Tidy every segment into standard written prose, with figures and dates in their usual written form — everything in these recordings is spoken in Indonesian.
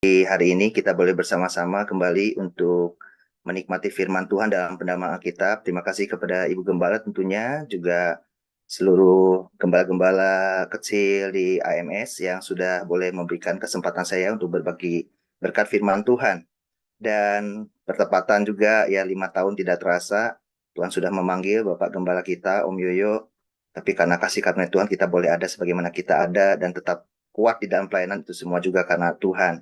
Di hari ini kita boleh bersama-sama kembali untuk menikmati firman Tuhan dalam pendalaman Alkitab. Terima kasih kepada Ibu Gembala tentunya, juga seluruh gembala-gembala kecil di AMS yang sudah boleh memberikan kesempatan saya untuk berbagi berkat firman Tuhan. Dan bertepatan juga ya 5 tahun tidak terasa, Tuhan sudah memanggil Bapak Gembala kita, Om Yoyo. Tapi karena kasih karunia Tuhan kita boleh ada sebagaimana kita ada dan tetap kuat di dalam pelayanan itu semua juga karena Tuhan.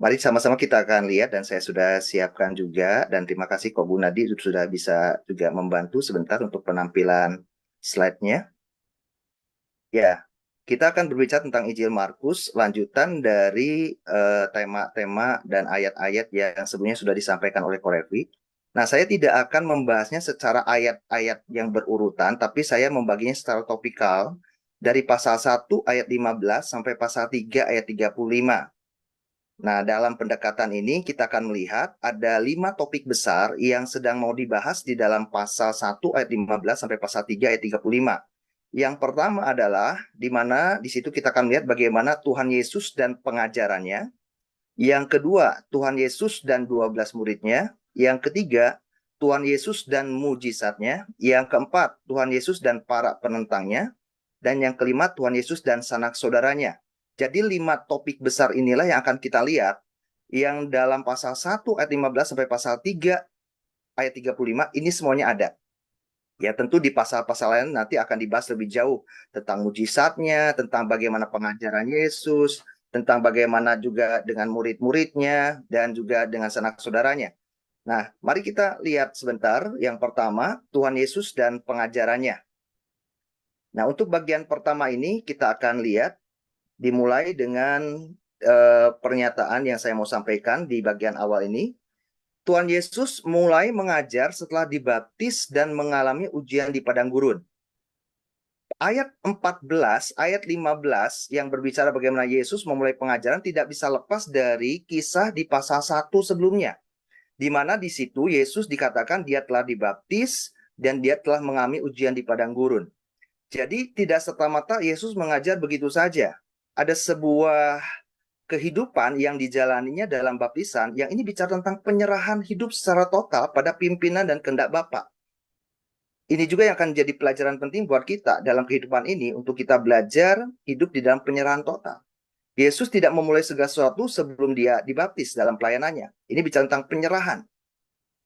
Mari sama-sama kita akan lihat dan saya sudah siapkan juga dan terima kasih kok Bu Nadi sudah bisa juga membantu sebentar untuk penampilan slide-nya. Ya, kita akan berbicara tentang Injil Markus, lanjutan dari tema-tema dan ayat-ayat yang sebelumnya sudah disampaikan oleh Korevi. Nah, saya tidak akan membahasnya secara ayat-ayat yang berurutan, tapi saya membaginya secara topikal dari pasal 1 ayat 15 sampai pasal 3 ayat 35. Nah, dalam pendekatan ini kita akan melihat ada 5 topik besar yang sedang mau dibahas di dalam pasal 1 ayat 15 sampai pasal 3 ayat 35. Yang pertama adalah di mana di situ kita akan melihat bagaimana Tuhan Yesus dan pengajarannya. Yang kedua, Tuhan Yesus dan 12 muridnya. Yang ketiga, Tuhan Yesus dan mujizatnya. Yang keempat, Tuhan Yesus dan para penentangnya. Dan yang kelima, Tuhan Yesus dan sanak saudaranya. Jadi 5 topik besar inilah yang akan kita lihat yang dalam pasal 1 ayat 15 sampai pasal 3 ayat 35 ini semuanya ada. Ya tentu di pasal-pasal lain nanti akan dibahas lebih jauh tentang mujizatnya, tentang bagaimana pengajaran Yesus, tentang bagaimana juga dengan murid-muridnya, dan juga dengan sanak saudaranya. Nah, mari kita lihat sebentar. Yang pertama, Tuhan Yesus dan pengajarannya. Nah, untuk bagian pertama ini kita akan lihat dimulai dengan pernyataan yang saya mau sampaikan di bagian awal ini. Tuhan Yesus mulai mengajar setelah dibaptis dan mengalami ujian di padang gurun. Ayat 14, ayat 15 yang berbicara bagaimana Yesus memulai pengajaran tidak bisa lepas dari kisah di pasal 1 sebelumnya. Di mana di situ Yesus dikatakan dia telah dibaptis dan dia telah mengalami ujian di padang gurun. Jadi tidak serta-merta Yesus mengajar begitu saja. Ada sebuah kehidupan yang dijalaninya dalam baptisan yang ini bicara tentang penyerahan hidup secara total pada pimpinan dan kehendak Bapa. Ini juga yang akan jadi pelajaran penting buat kita dalam kehidupan ini untuk kita belajar hidup di dalam penyerahan total. Yesus tidak memulai segala sesuatu sebelum dia dibaptis dalam pelayanannya. Ini bicara tentang penyerahan.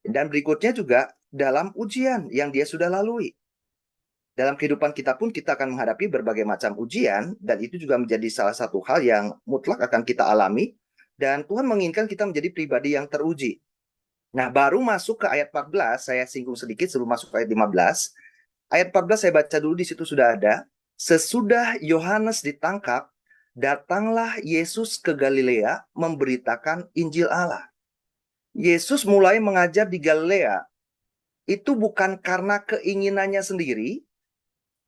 Dan berikutnya juga dalam ujian yang dia sudah lalui. Dalam kehidupan kita pun kita akan menghadapi berbagai macam ujian dan itu juga menjadi salah satu hal yang mutlak akan kita alami dan Tuhan menginginkan kita menjadi pribadi yang teruji. Nah, baru masuk ke ayat 14, saya singgung sedikit sebelum masuk ke ayat 15. Ayat 14 saya baca dulu, di situ sudah ada. Sesudah Yohanes ditangkap, datanglah Yesus ke Galilea memberitakan Injil Allah. Yesus mulai mengajar di Galilea itu bukan karena keinginannya sendiri,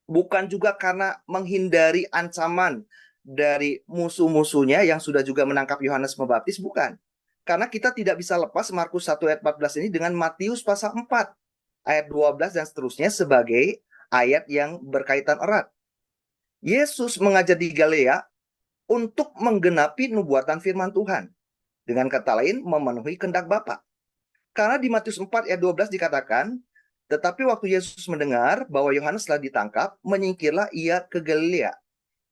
bukan juga karena menghindari ancaman dari musuh-musuhnya yang sudah juga menangkap Yohanes Pembaptis, bukan. Karena kita tidak bisa lepas Markus 1 ayat 14 ini dengan Matius pasal 4 ayat 12 dan seterusnya sebagai ayat yang berkaitan erat. Yesus mengajar di Galilea untuk menggenapi nubuatan firman Tuhan. Dengan kata lain, memenuhi kehendak Bapa. Karena di Matius 4 ayat 12 dikatakan, tetapi waktu Yesus mendengar bahwa Yohanes telah ditangkap, menyingkirlah ia ke Galilea.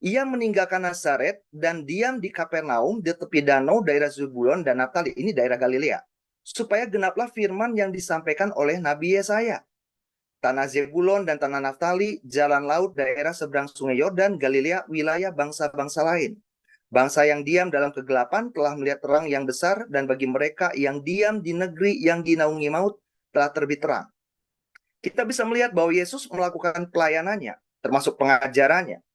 Ia meninggalkan Nazaret dan diam di Kapernaum di tepi danau daerah Zebulon dan Naftali. Ini daerah Galilea. Supaya genaplah firman yang disampaikan oleh Nabi Yesaya. Tanah Zebulon dan tanah Naftali, jalan laut daerah seberang sungai Yordan, Galilea, wilayah bangsa-bangsa lain. Bangsa yang diam dalam kegelapan telah melihat terang yang besar, dan bagi mereka yang diam di negeri yang dinaungi maut telah terbit terang. Kita bisa melihat bahwa Yesus melakukan pelayanannya, termasuk pengajarannya.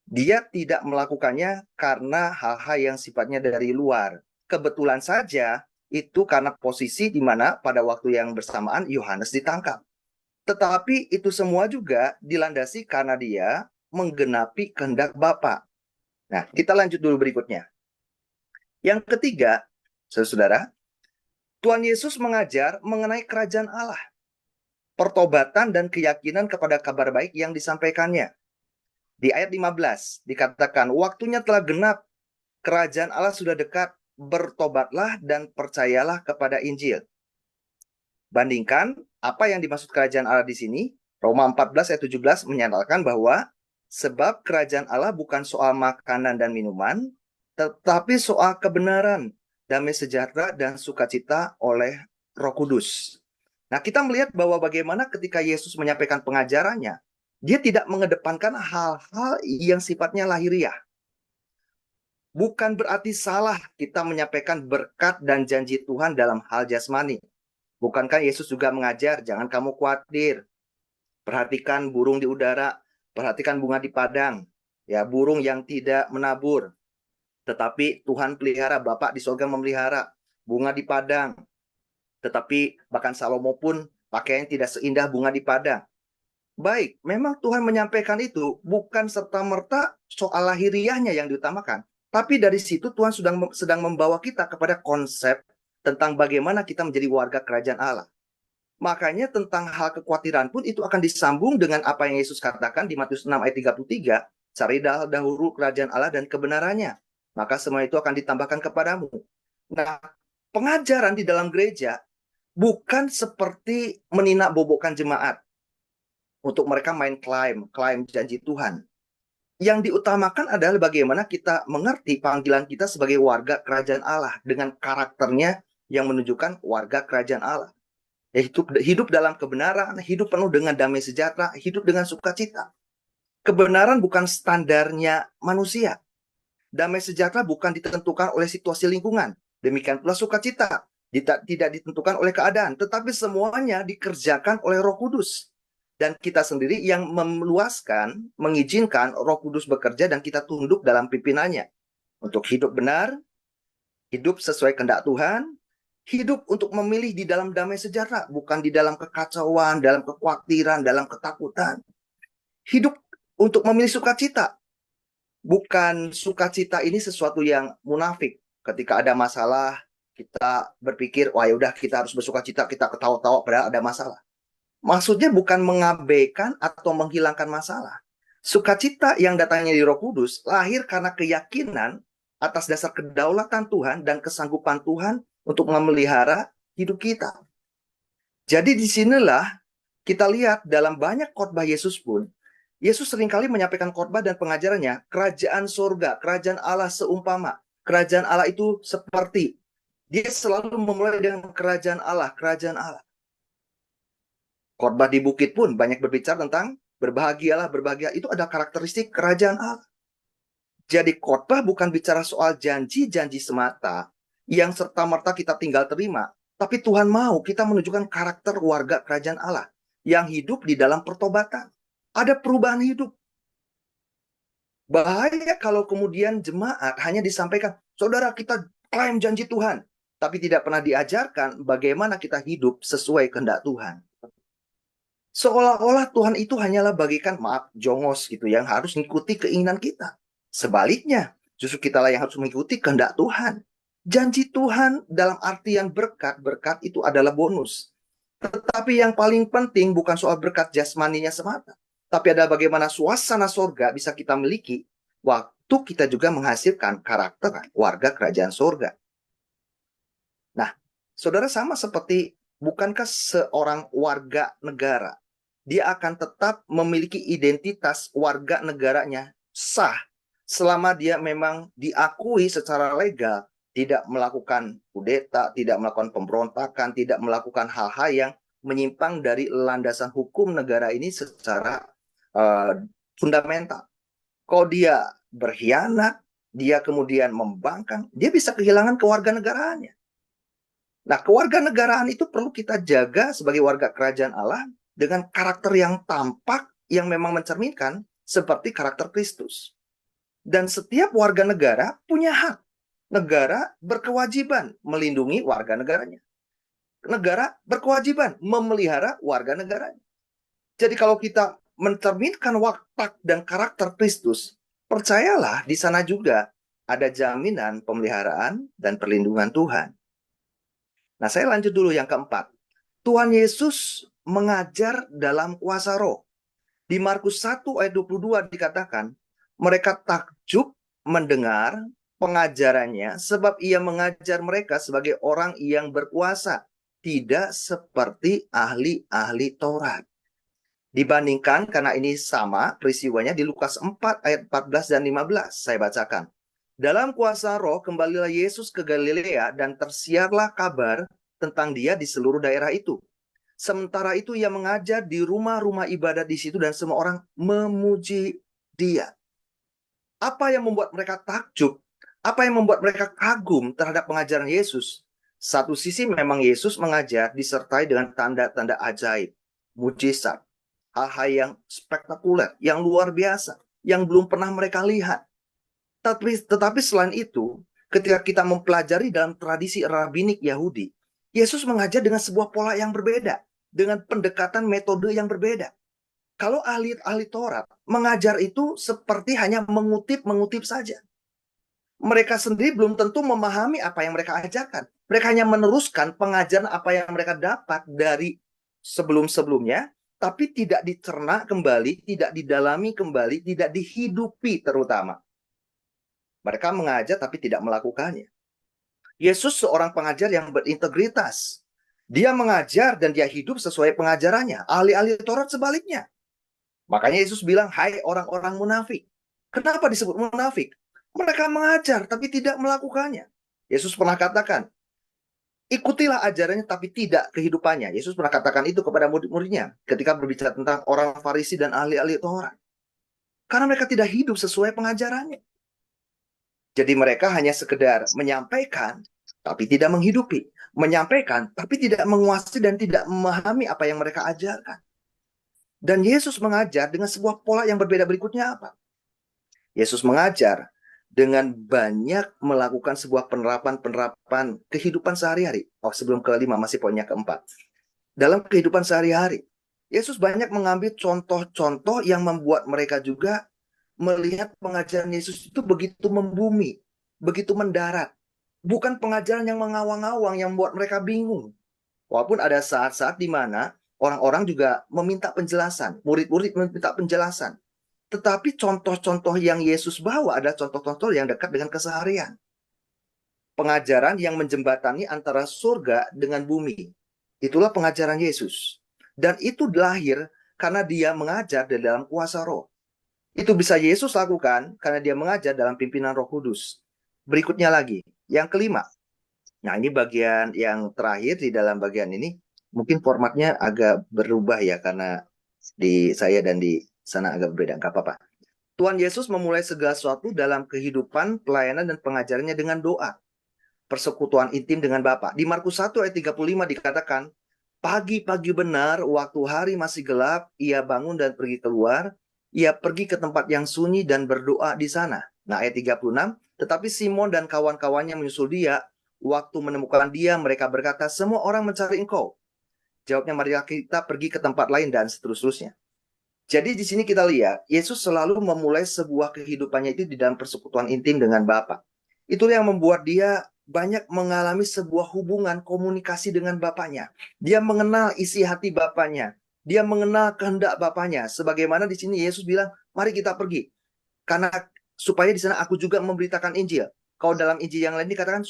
Dia tidak melakukannya karena hal-hal yang sifatnya dari luar. Kebetulan saja itu karena posisi di mana pada waktu yang bersamaan Yohanes ditangkap. Tetapi itu semua juga dilandasi karena dia menggenapi kehendak Bapa. Nah, kita lanjut dulu berikutnya. Yang ketiga, saudara, Tuhan Yesus mengajar mengenai kerajaan Allah, pertobatan dan keyakinan kepada kabar baik yang disampaikannya. Di ayat 15 dikatakan, waktunya telah genap, kerajaan Allah sudah dekat, bertobatlah dan percayalah kepada Injil. Bandingkan apa yang dimaksud kerajaan Allah di sini, Roma 14 ayat 17 menyatakan bahwa sebab kerajaan Allah bukan soal makanan dan minuman, tetapi soal kebenaran, damai sejahtera, dan sukacita oleh Roh Kudus. Nah, kita melihat bahwa bagaimana ketika Yesus menyampaikan pengajarannya, dia tidak mengedepankan hal-hal yang sifatnya lahiriah. Bukan berarti salah kita menyampaikan berkat dan janji Tuhan dalam hal jasmani. Bukankah Yesus juga mengajar, jangan kamu khawatir, perhatikan burung di udara, perhatikan bunga di padang, ya burung yang tidak menabur, tetapi Tuhan pelihara, Bapak di sorga memelihara, bunga di padang, tetapi bahkan Salomo pun pakaian tidak seindah bunga di padang. Baik, memang Tuhan menyampaikan itu bukan serta-merta soal lahiriahnya yang diutamakan, tapi dari situ Tuhan sedang membawa kita kepada konsep tentang bagaimana kita menjadi warga kerajaan Allah. Makanya tentang hal kekhawatiran pun itu akan disambung dengan apa yang Yesus katakan di Matius 6 ayat 33, cari dahulu kerajaan Allah dan kebenarannya, maka semua itu akan ditambahkan kepadamu. Nah, pengajaran di dalam gereja bukan seperti meninak bobokkan jemaat untuk mereka main klaim janji Tuhan. Yang diutamakan adalah bagaimana kita mengerti panggilan kita sebagai warga kerajaan Allah dengan karakternya yang menunjukkan warga kerajaan Allah. Hidup dalam kebenaran, hidup penuh dengan damai sejahtera, hidup dengan sukacita. Kebenaran bukan standarnya manusia. Damai sejahtera bukan ditentukan oleh situasi lingkungan. Demikian pula sukacita tidak ditentukan oleh keadaan, tetapi semuanya dikerjakan oleh Roh Kudus. Dan kita sendiri yang meluaskan, mengizinkan Roh Kudus bekerja dan kita tunduk dalam pimpinannya. Untuk hidup benar, hidup sesuai kehendak Tuhan, hidup untuk memilih di dalam damai sejahtera, bukan di dalam kekacauan, dalam kekhawatiran, dalam ketakutan. Hidup untuk memilih sukacita, bukan sukacita ini sesuatu yang munafik. Ketika ada masalah, kita berpikir, wah yaudah kita harus bersukacita, kita ketawa-tawa padahal ada masalah. Maksudnya bukan mengabaikan atau menghilangkan masalah. Sukacita yang datangnya di Roh Kudus lahir karena keyakinan atas dasar kedaulatan Tuhan dan kesanggupan Tuhan untuk memelihara hidup kita. Jadi disinilah kita lihat dalam banyak khotbah Yesus pun, Yesus seringkali menyampaikan khotbah dan pengajarannya, kerajaan surga, kerajaan Allah seumpama. Kerajaan Allah itu seperti, dia selalu memulai dengan kerajaan Allah, kerajaan Allah. Khotbah di bukit pun banyak berbicara tentang berbahagialah, berbahagia. Itu ada karakteristik kerajaan Allah. Jadi khotbah bukan bicara soal janji-janji semata yang serta-merta kita tinggal terima. Tapi Tuhan mau kita menunjukkan karakter warga kerajaan Allah yang hidup di dalam pertobatan. Ada perubahan hidup. Bahaya kalau kemudian jemaat hanya disampaikan, saudara kita klaim janji Tuhan. Tapi tidak pernah diajarkan bagaimana kita hidup sesuai kehendak Tuhan. Seolah-olah Tuhan itu hanyalah bagikan maaf jongos gitu yang harus mengikuti keinginan kita. Sebaliknya, justru kitalah yang harus mengikuti kehendak Tuhan. Janji Tuhan dalam artian berkat itu adalah bonus. Tetapi yang paling penting bukan soal berkat jasmaninya semata. Tapi ada bagaimana suasana surga bisa kita miliki waktu kita juga menghasilkan karakter warga kerajaan surga. Nah, saudara sama seperti bukankah seorang warga negara dia akan tetap memiliki identitas warga negaranya sah selama dia memang diakui secara legal, tidak melakukan kudeta, tidak melakukan pemberontakan, tidak melakukan hal-hal yang menyimpang dari landasan hukum negara ini secara fundamental. Kalau dia berkhianat, dia kemudian membangkang, dia bisa kehilangan kewarganegaraannya. Nah, kewarganegaraan itu perlu kita jaga sebagai warga kerajaan Allah dengan karakter yang tampak yang memang mencerminkan seperti karakter Kristus. Dan setiap warga negara punya hak. Negara berkewajiban melindungi warga negaranya. Negara berkewajiban memelihara warga negaranya. Jadi kalau kita mencerminkan watak dan karakter Kristus, percayalah di sana juga ada jaminan pemeliharaan dan perlindungan Tuhan. Nah, saya lanjut dulu yang keempat. Tuhan Yesus mengajar dalam kuasa roh. Di Markus 1 ayat 22 dikatakan, mereka takjub mendengar pengajarannya sebab ia mengajar mereka sebagai orang yang berkuasa, tidak seperti ahli-ahli Taurat. Dibandingkan, karena ini sama peristiwanya di Lukas 4 ayat 14 dan 15. Saya bacakan. Dalam kuasa roh, kembalilah Yesus ke Galilea dan tersiarlah kabar tentang dia di seluruh daerah itu. Sementara itu ia mengajar di rumah-rumah ibadat di situ dan semua orang memuji dia. Apa yang membuat mereka takjub? Apa yang membuat mereka kagum terhadap pengajaran Yesus? Satu sisi memang Yesus mengajar disertai dengan tanda-tanda ajaib, mujizat, hal-hal yang spektakuler, yang luar biasa, yang belum pernah mereka lihat. Tetapi selain itu, ketika kita mempelajari dalam tradisi rabbinik Yahudi, Yesus mengajar dengan sebuah pola yang berbeda, dengan pendekatan metode yang berbeda. Kalau ahli-ahli Taurat mengajar itu seperti hanya mengutip saja. Mereka sendiri belum tentu memahami apa yang mereka ajarkan. Mereka hanya meneruskan pengajaran apa yang mereka dapat dari sebelum-sebelumnya, tapi tidak dicerna kembali, tidak didalami kembali, tidak dihidupi terutama. Mereka mengajar tapi tidak melakukannya. Yesus seorang pengajar yang berintegritas. Dia mengajar dan dia hidup sesuai pengajarannya. Ahli-ahli Taurat sebaliknya. Makanya Yesus bilang, hai orang-orang munafik. Kenapa disebut munafik? Mereka mengajar tapi tidak melakukannya. Yesus pernah katakan, ikutilah ajarannya tapi tidak kehidupannya. Yesus pernah katakan itu kepada murid-muridnya ketika berbicara tentang orang Farisi dan ahli-ahli Taurat. Karena mereka tidak hidup sesuai pengajarannya. Jadi mereka hanya sekedar menyampaikan tapi tidak menghidupi. Menyampaikan tapi tidak menguasai dan tidak memahami apa yang mereka ajarkan. Dan Yesus mengajar dengan sebuah pola yang berbeda berikutnya apa? Yesus mengajar dengan banyak melakukan sebuah penerapan kehidupan sehari-hari. Oh, sebelum kelima, masih poinnya keempat. Dalam kehidupan sehari-hari, Yesus banyak mengambil contoh-contoh yang membuat mereka juga melihat pengajaran Yesus itu begitu membumi, begitu mendarat. Bukan pengajaran yang mengawang-awang, yang membuat mereka bingung. Walaupun ada saat-saat di mana orang-orang juga meminta penjelasan, murid-murid meminta penjelasan. Tetapi contoh-contoh yang Yesus bawa adalah contoh-contoh yang dekat dengan keseharian. Pengajaran yang menjembatani antara surga dengan bumi. Itulah pengajaran Yesus. Dan itu lahir karena dia mengajar di dalam kuasa roh. Itu bisa Yesus lakukan karena dia mengajar dalam pimpinan Roh Kudus. Berikutnya lagi, yang kelima. Nah, ini bagian yang terakhir di dalam bagian ini. Mungkin formatnya agak berubah ya karena di saya dan di sana agak berbeda. Nggak apa-apa. Tuhan Yesus memulai segala sesuatu dalam kehidupan, pelayanan, dan pengajarannya dengan doa. Persekutuan intim dengan Bapa. Di Markus 1 ayat 35 dikatakan, pagi-pagi benar, waktu hari masih gelap, ia bangun dan pergi keluar. Ia pergi ke tempat yang sunyi dan berdoa di sana. Nah, ayat 36, tetapi Simon dan kawan-kawannya menyusul dia. Waktu menemukan dia, mereka berkata, semua orang mencari engkau. Jawabnya, marilah kita pergi ke tempat lain, dan seterusnya. Jadi di sini kita lihat, Yesus selalu memulai sebuah kehidupannya itu di dalam persekutuan intim dengan Bapa. Itulah yang membuat dia banyak mengalami sebuah hubungan komunikasi dengan Bapaknya. Dia mengenal isi hati Bapaknya. Dia mengenal kehendak Bapaknya. Sebagaimana di sini Yesus bilang, mari kita pergi. Karena supaya di sana aku juga memberitakan Injil. Kalau dalam Injil yang lain dikatakan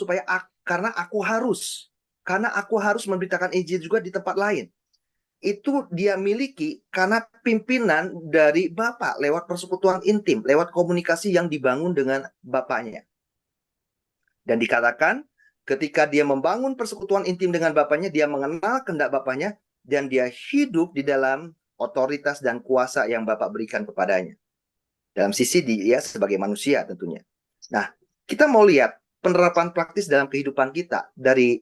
karena aku harus. Karena aku harus memberitakan Injil juga di tempat lain. Itu dia miliki karena pimpinan dari Bapak lewat persekutuan intim, lewat komunikasi yang dibangun dengan Bapaknya. Dan dikatakan ketika dia membangun persekutuan intim dengan Bapaknya, dia mengenal kehendak Bapaknya dan dia hidup di dalam otoritas dan kuasa yang Bapak berikan kepadanya. Dalam sisi dia sebagai manusia tentunya. Nah, kita mau lihat penerapan praktis dalam kehidupan kita dari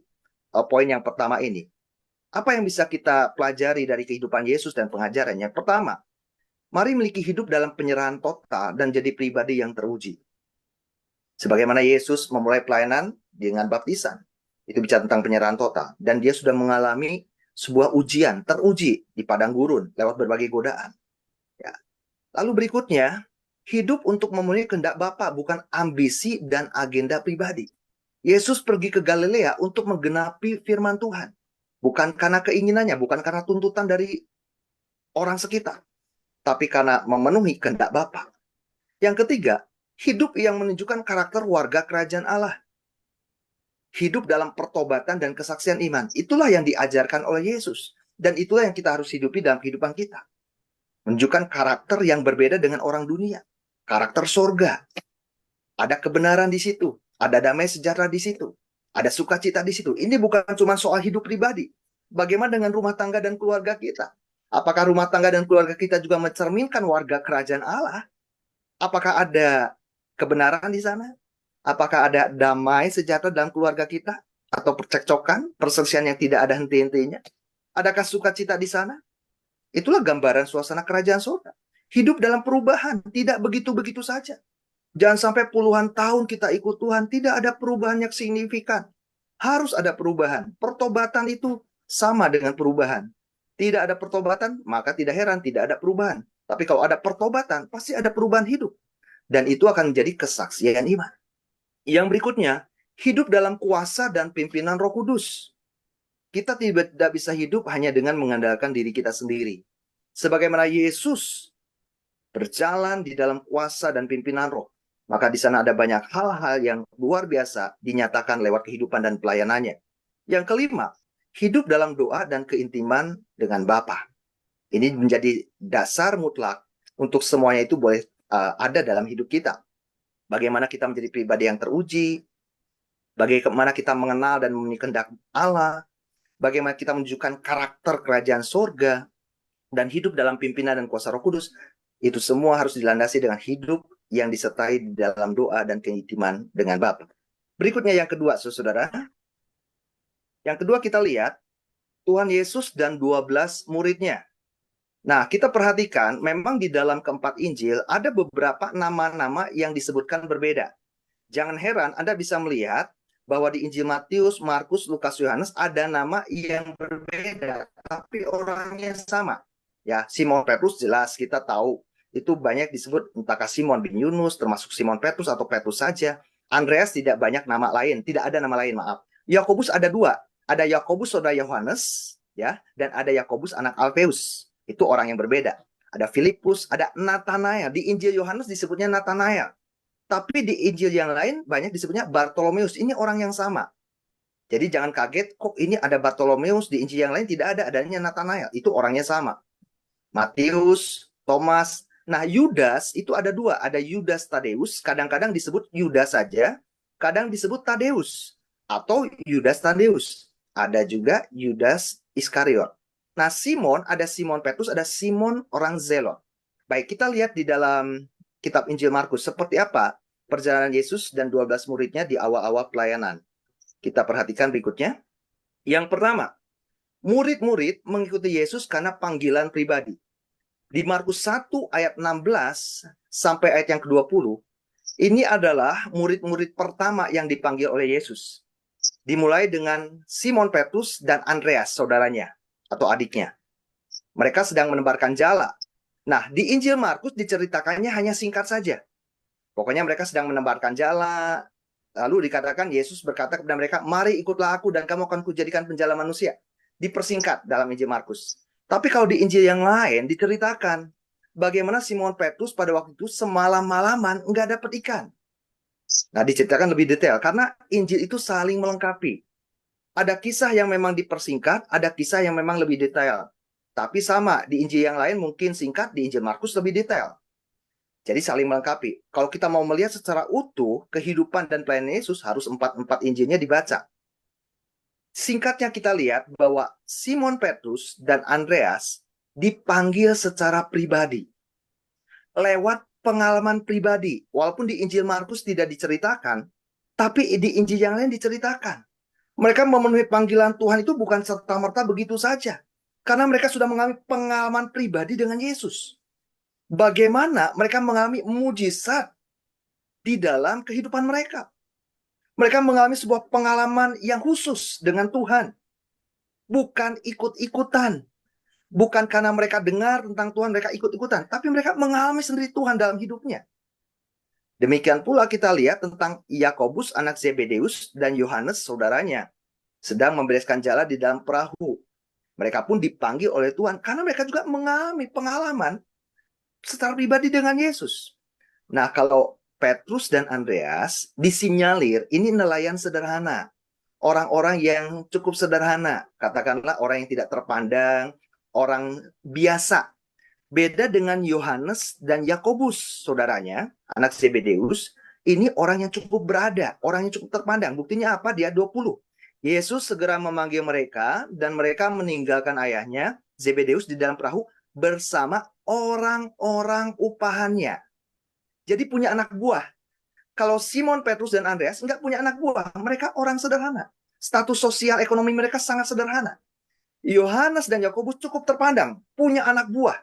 poin yang pertama ini. Apa yang bisa kita pelajari dari kehidupan Yesus dan pengajarannya? Pertama, mari memiliki hidup dalam penyerahan total dan jadi pribadi yang teruji. Sebagaimana Yesus memulai pelayanan dengan baptisan. Itu bicara tentang penyerahan total. Dan dia sudah mengalami sebuah ujian, teruji di padang gurun lewat berbagai godaan. Ya. Lalu berikutnya, hidup untuk memenuhi kehendak Bapa, bukan ambisi dan agenda pribadi. Yesus pergi ke Galilea untuk menggenapi firman Tuhan. Bukan karena keinginannya, bukan karena tuntutan dari orang sekitar, tapi karena memenuhi kehendak Bapa. Yang ketiga, Hidup yang menunjukkan karakter warga kerajaan Allah. Hidup dalam pertobatan dan kesaksian iman. Itulah yang diajarkan oleh Yesus. Dan itulah yang kita harus hidupi dalam kehidupan kita. Menunjukkan karakter yang berbeda dengan orang dunia. Karakter surga. Ada kebenaran di situ. Ada damai sejahtera di situ. Ada sukacita di situ. Ini bukan cuma soal hidup pribadi. Bagaimana dengan rumah tangga dan keluarga kita? Apakah rumah tangga dan keluarga kita juga mencerminkan warga kerajaan Allah? Apakah ada kebenaran di sana? Apakah ada damai sejahtera dalam keluarga kita? Atau percekcokan, perselisihan yang tidak ada henti-hentinya? Adakah sukacita di sana? Itulah gambaran suasana kerajaan surga. Hidup dalam perubahan, tidak begitu-begitu saja. Jangan sampai puluhan tahun kita ikut Tuhan, tidak ada perubahan yang signifikan. Harus ada perubahan. Pertobatan itu sama dengan perubahan. Tidak ada pertobatan, maka tidak heran tidak ada perubahan. Tapi kalau ada pertobatan, pasti ada perubahan hidup. Dan itu akan menjadi kesaksian iman. Yang berikutnya, hidup dalam kuasa dan pimpinan Roh Kudus. Kita tidak bisa hidup hanya dengan mengandalkan diri kita sendiri. Sebagaimana Yesus berjalan di dalam kuasa dan pimpinan Roh, maka di sana ada banyak hal-hal yang luar biasa dinyatakan lewat kehidupan dan pelayanannya. Yang kelima, hidup dalam doa dan keintiman dengan Bapa. Ini menjadi dasar mutlak untuk semuanya itu boleh ada dalam hidup kita. Bagaimana kita menjadi pribadi yang teruji, bagaimana kita mengenal dan memiliki kehendak Allah, bagaimana kita menunjukkan karakter kerajaan surga, dan hidup dalam pimpinan dan kuasa Roh Kudus. Itu semua harus dilandasi dengan hidup yang disertai di dalam doa dan keintiman dengan Bapa. Berikutnya yang kedua, saudara. Yang kedua kita lihat Tuhan Yesus dan 12 muridnya. Nah, kita perhatikan memang di dalam keempat Injil ada beberapa nama-nama yang disebutkan berbeda. Jangan heran Anda bisa melihat bahwa di Injil Matius, Markus, Lukas, Yohanes ada nama yang berbeda, tapi orangnya sama. Ya, Simon Petrus jelas kita tahu itu banyak disebut entahkah Simon bin Yunus, termasuk Simon Petrus atau Petrus saja. Andreas tidak banyak nama lain, tidak ada nama lain, maaf. Yakobus ada dua, ada Yakobus saudara Yohanes, ya, dan ada Yakobus anak Alfeus. Itu orang yang berbeda. Ada Filipus, ada Nathanael. Di Injil Yohanes disebutnya Nathanael. Tapi di Injil yang lain banyak disebutnya Bartolomeus. Ini orang yang sama. Jadi jangan kaget, kok ini ada Bartolomeus, di Injil yang lain tidak ada, adanya Nathanael. Itu orangnya sama. Matius, Thomas. Nah, Yudas itu ada dua. Ada Yudas Tadeus, kadang-kadang disebut Yudas saja, kadang disebut Tadeus. Atau Yudas Tadeus. Ada juga Yudas Iskariot. Nah, Simon, ada Simon Petrus, ada Simon orang Zelot. Baik, kita lihat di dalam kitab Injil Markus, seperti apa perjalanan Yesus dan 12 muridnya di awal-awal pelayanan. Kita perhatikan berikutnya. Yang pertama, murid-murid mengikuti Yesus karena panggilan pribadi. Di Markus 1 ayat 16 sampai ayat yang ke-20, ini adalah murid-murid pertama yang dipanggil oleh Yesus. Dimulai dengan Simon Petrus dan Andreas, saudaranya atau adiknya. Mereka sedang menebarkan jala. Nah, di Injil Markus diceritakannya hanya singkat saja. Pokoknya mereka sedang menebarkan jala. Lalu dikatakan Yesus berkata kepada mereka, mari ikutlah aku dan kamu akan kujadikan penjala manusia. Dipersingkat dalam Injil Markus. Tapi kalau di Injil yang lain diceritakan bagaimana Simon Petrus pada waktu itu semalam-malaman nggak dapat ikan. Nah, diceritakan lebih detail karena Injil itu saling melengkapi. Ada kisah yang memang dipersingkat, ada kisah yang memang lebih detail. Tapi sama, di Injil yang lain mungkin singkat, di Injil Markus lebih detail. Jadi saling melengkapi. Kalau kita mau melihat secara utuh kehidupan dan pelayanan Yesus, harus empat Injilnya dibaca. Singkatnya kita lihat bahwa Simon Petrus dan Andreas dipanggil secara pribadi. Lewat pengalaman pribadi. Walaupun di Injil Markus tidak diceritakan, tapi di Injil yang lain diceritakan. Mereka memenuhi panggilan Tuhan itu bukan serta-merta begitu saja. Karena mereka sudah mengalami pengalaman pribadi dengan Yesus. Bagaimana mereka mengalami mujizat di dalam kehidupan mereka. Mereka mengalami sebuah pengalaman yang khusus dengan Tuhan. Bukan ikut-ikutan. Bukan karena mereka dengar tentang Tuhan, mereka ikut-ikutan. Tapi mereka mengalami sendiri Tuhan dalam hidupnya. Demikian pula kita lihat tentang Yakobus anak Zebedeus dan Yohanes saudaranya. Sedang membereskan jala di dalam perahu. Mereka pun dipanggil oleh Tuhan. Karena mereka juga mengalami pengalaman secara pribadi dengan Yesus. Nah, kalau Petrus dan Andreas disinyalir ini nelayan sederhana. Orang-orang yang cukup sederhana. Katakanlah orang yang tidak terpandang, orang biasa. Beda dengan Yohanes dan Yakobus, saudaranya, anak Zebedeus, ini orang yang cukup berada, orang yang cukup terpandang. Buktinya apa? Dia 20. Yesus segera memanggil mereka dan mereka meninggalkan ayahnya, Zebedeus di dalam perahu bersama orang-orang upahannya. Jadi punya anak buah. Kalau Simon, Petrus, dan Andreas nggak punya anak buah. Mereka orang sederhana. Status sosial ekonomi mereka sangat sederhana. Yohanes dan Yakobus cukup terpandang, punya anak buah.